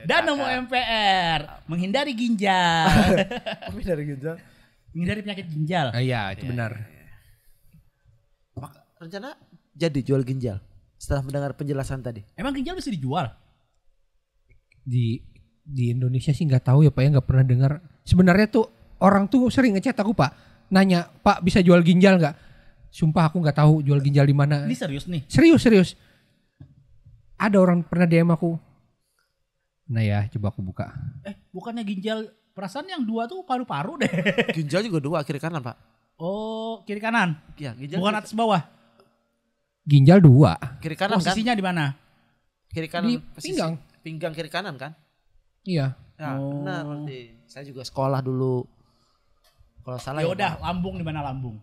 Dan UMPR, menghindari ginjal. Tapi dari ginjal. Menghindari penyakit ginjal. Iya, itu benar. Rencana jadi jual ginjal setelah mendengar penjelasan tadi. Emang ginjal bisa dijual? Di Indonesia sih nggak tahu ya Pak, ya nggak pernah dengar. Sebenarnya tuh orang tuh sering ngechat aku Pak, nanya Pak bisa jual ginjal nggak? Sumpah aku nggak tahu jual ginjal di mana. Ini serius nih? Serius. Ada orang pernah DM aku. Nah ya, coba aku buka. Bukannya ginjal, perasaan yang dua tuh paru-paru deh. Ginjal juga 2 kiri kanan, Pak. Oh, kiri kanan. Iya, ginjal. Bukan atas bawah. Ginjal 2. Kiri kanan kan? Posisinya di mana? Kiri kanan. Di posisi- pinggang. Pinggang kiri kanan kan? Iya. Ya, benar berarti. Saya juga sekolah dulu. Kalau salah Ya udah, lambung di mana lambung?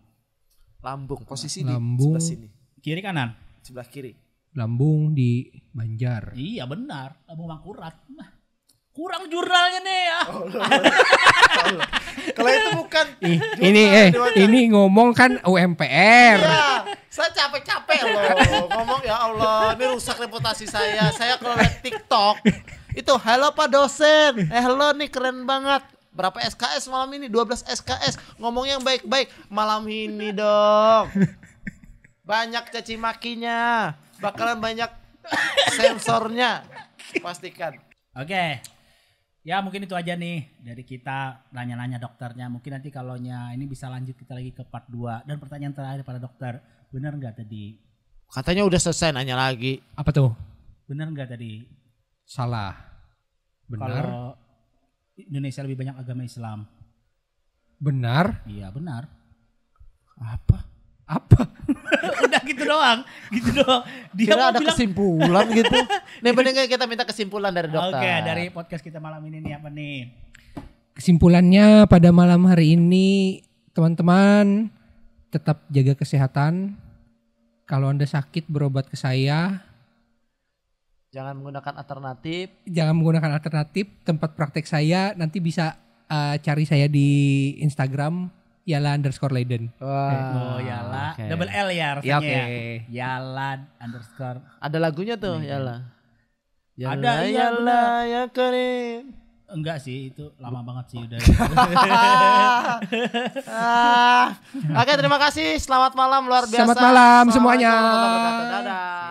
lambung. Posisi Lambung. di sebelah sini. Kiri kanan. Sebelah kiri. Lambung di Banjar. Iya benar, lambung Mangkurat. Nah, kurang jurnalnya nih ya. Kalau itu bukan. Ini ngomong kan UMPR. Iya, saya capek-capek loh ngomong, ya Allah, ini rusak reputasi saya. Saya kalau lihat TikTok itu, halo Pak dosen, halo nih keren banget. Berapa SKS malam ini? 12 SKS. Ngomong yang baik-baik. Malam ini dong. Banyak caci makinya. Bakalan banyak sensornya. Pastikan. Oke. Ya mungkin itu aja nih dari kita nanya-nanya dokternya. Mungkin nanti kalau ini bisa lanjut kita lagi ke part 2. Dan pertanyaan terakhir pada dokter. Benar nggak tadi? Katanya udah selesai, nanya lagi. Apa tuh? Benar nggak tadi? Salah. Benar. Kalau Indonesia lebih banyak agama Islam. Benar. Iya benar. Apa? Udah gitu doang. Dia Kira mau ada bilang. kesimpulan gitu. Nih bener kita minta kesimpulan dari dokter. Oke, dari podcast kita malam ini nih apa nih? Kesimpulannya pada malam hari ini, teman-teman tetap jaga kesehatan. Kalau Anda sakit, berobat ke saya. Jangan menggunakan alternatif. Jangan menggunakan alternatif. Tempat praktek saya nanti bisa cari saya di Instagram Yala_Leiden. Oh Yala, oke. double L ya Ya, rasanya oke. ya. Yala _ Ada lagunya tuh, yalah. Ada, iya benar. Ya Karim. Enggak sih, itu lama banget sih udah. Oke, terima kasih. Selamat malam luar biasa. Selamat malam semuanya. Dadah.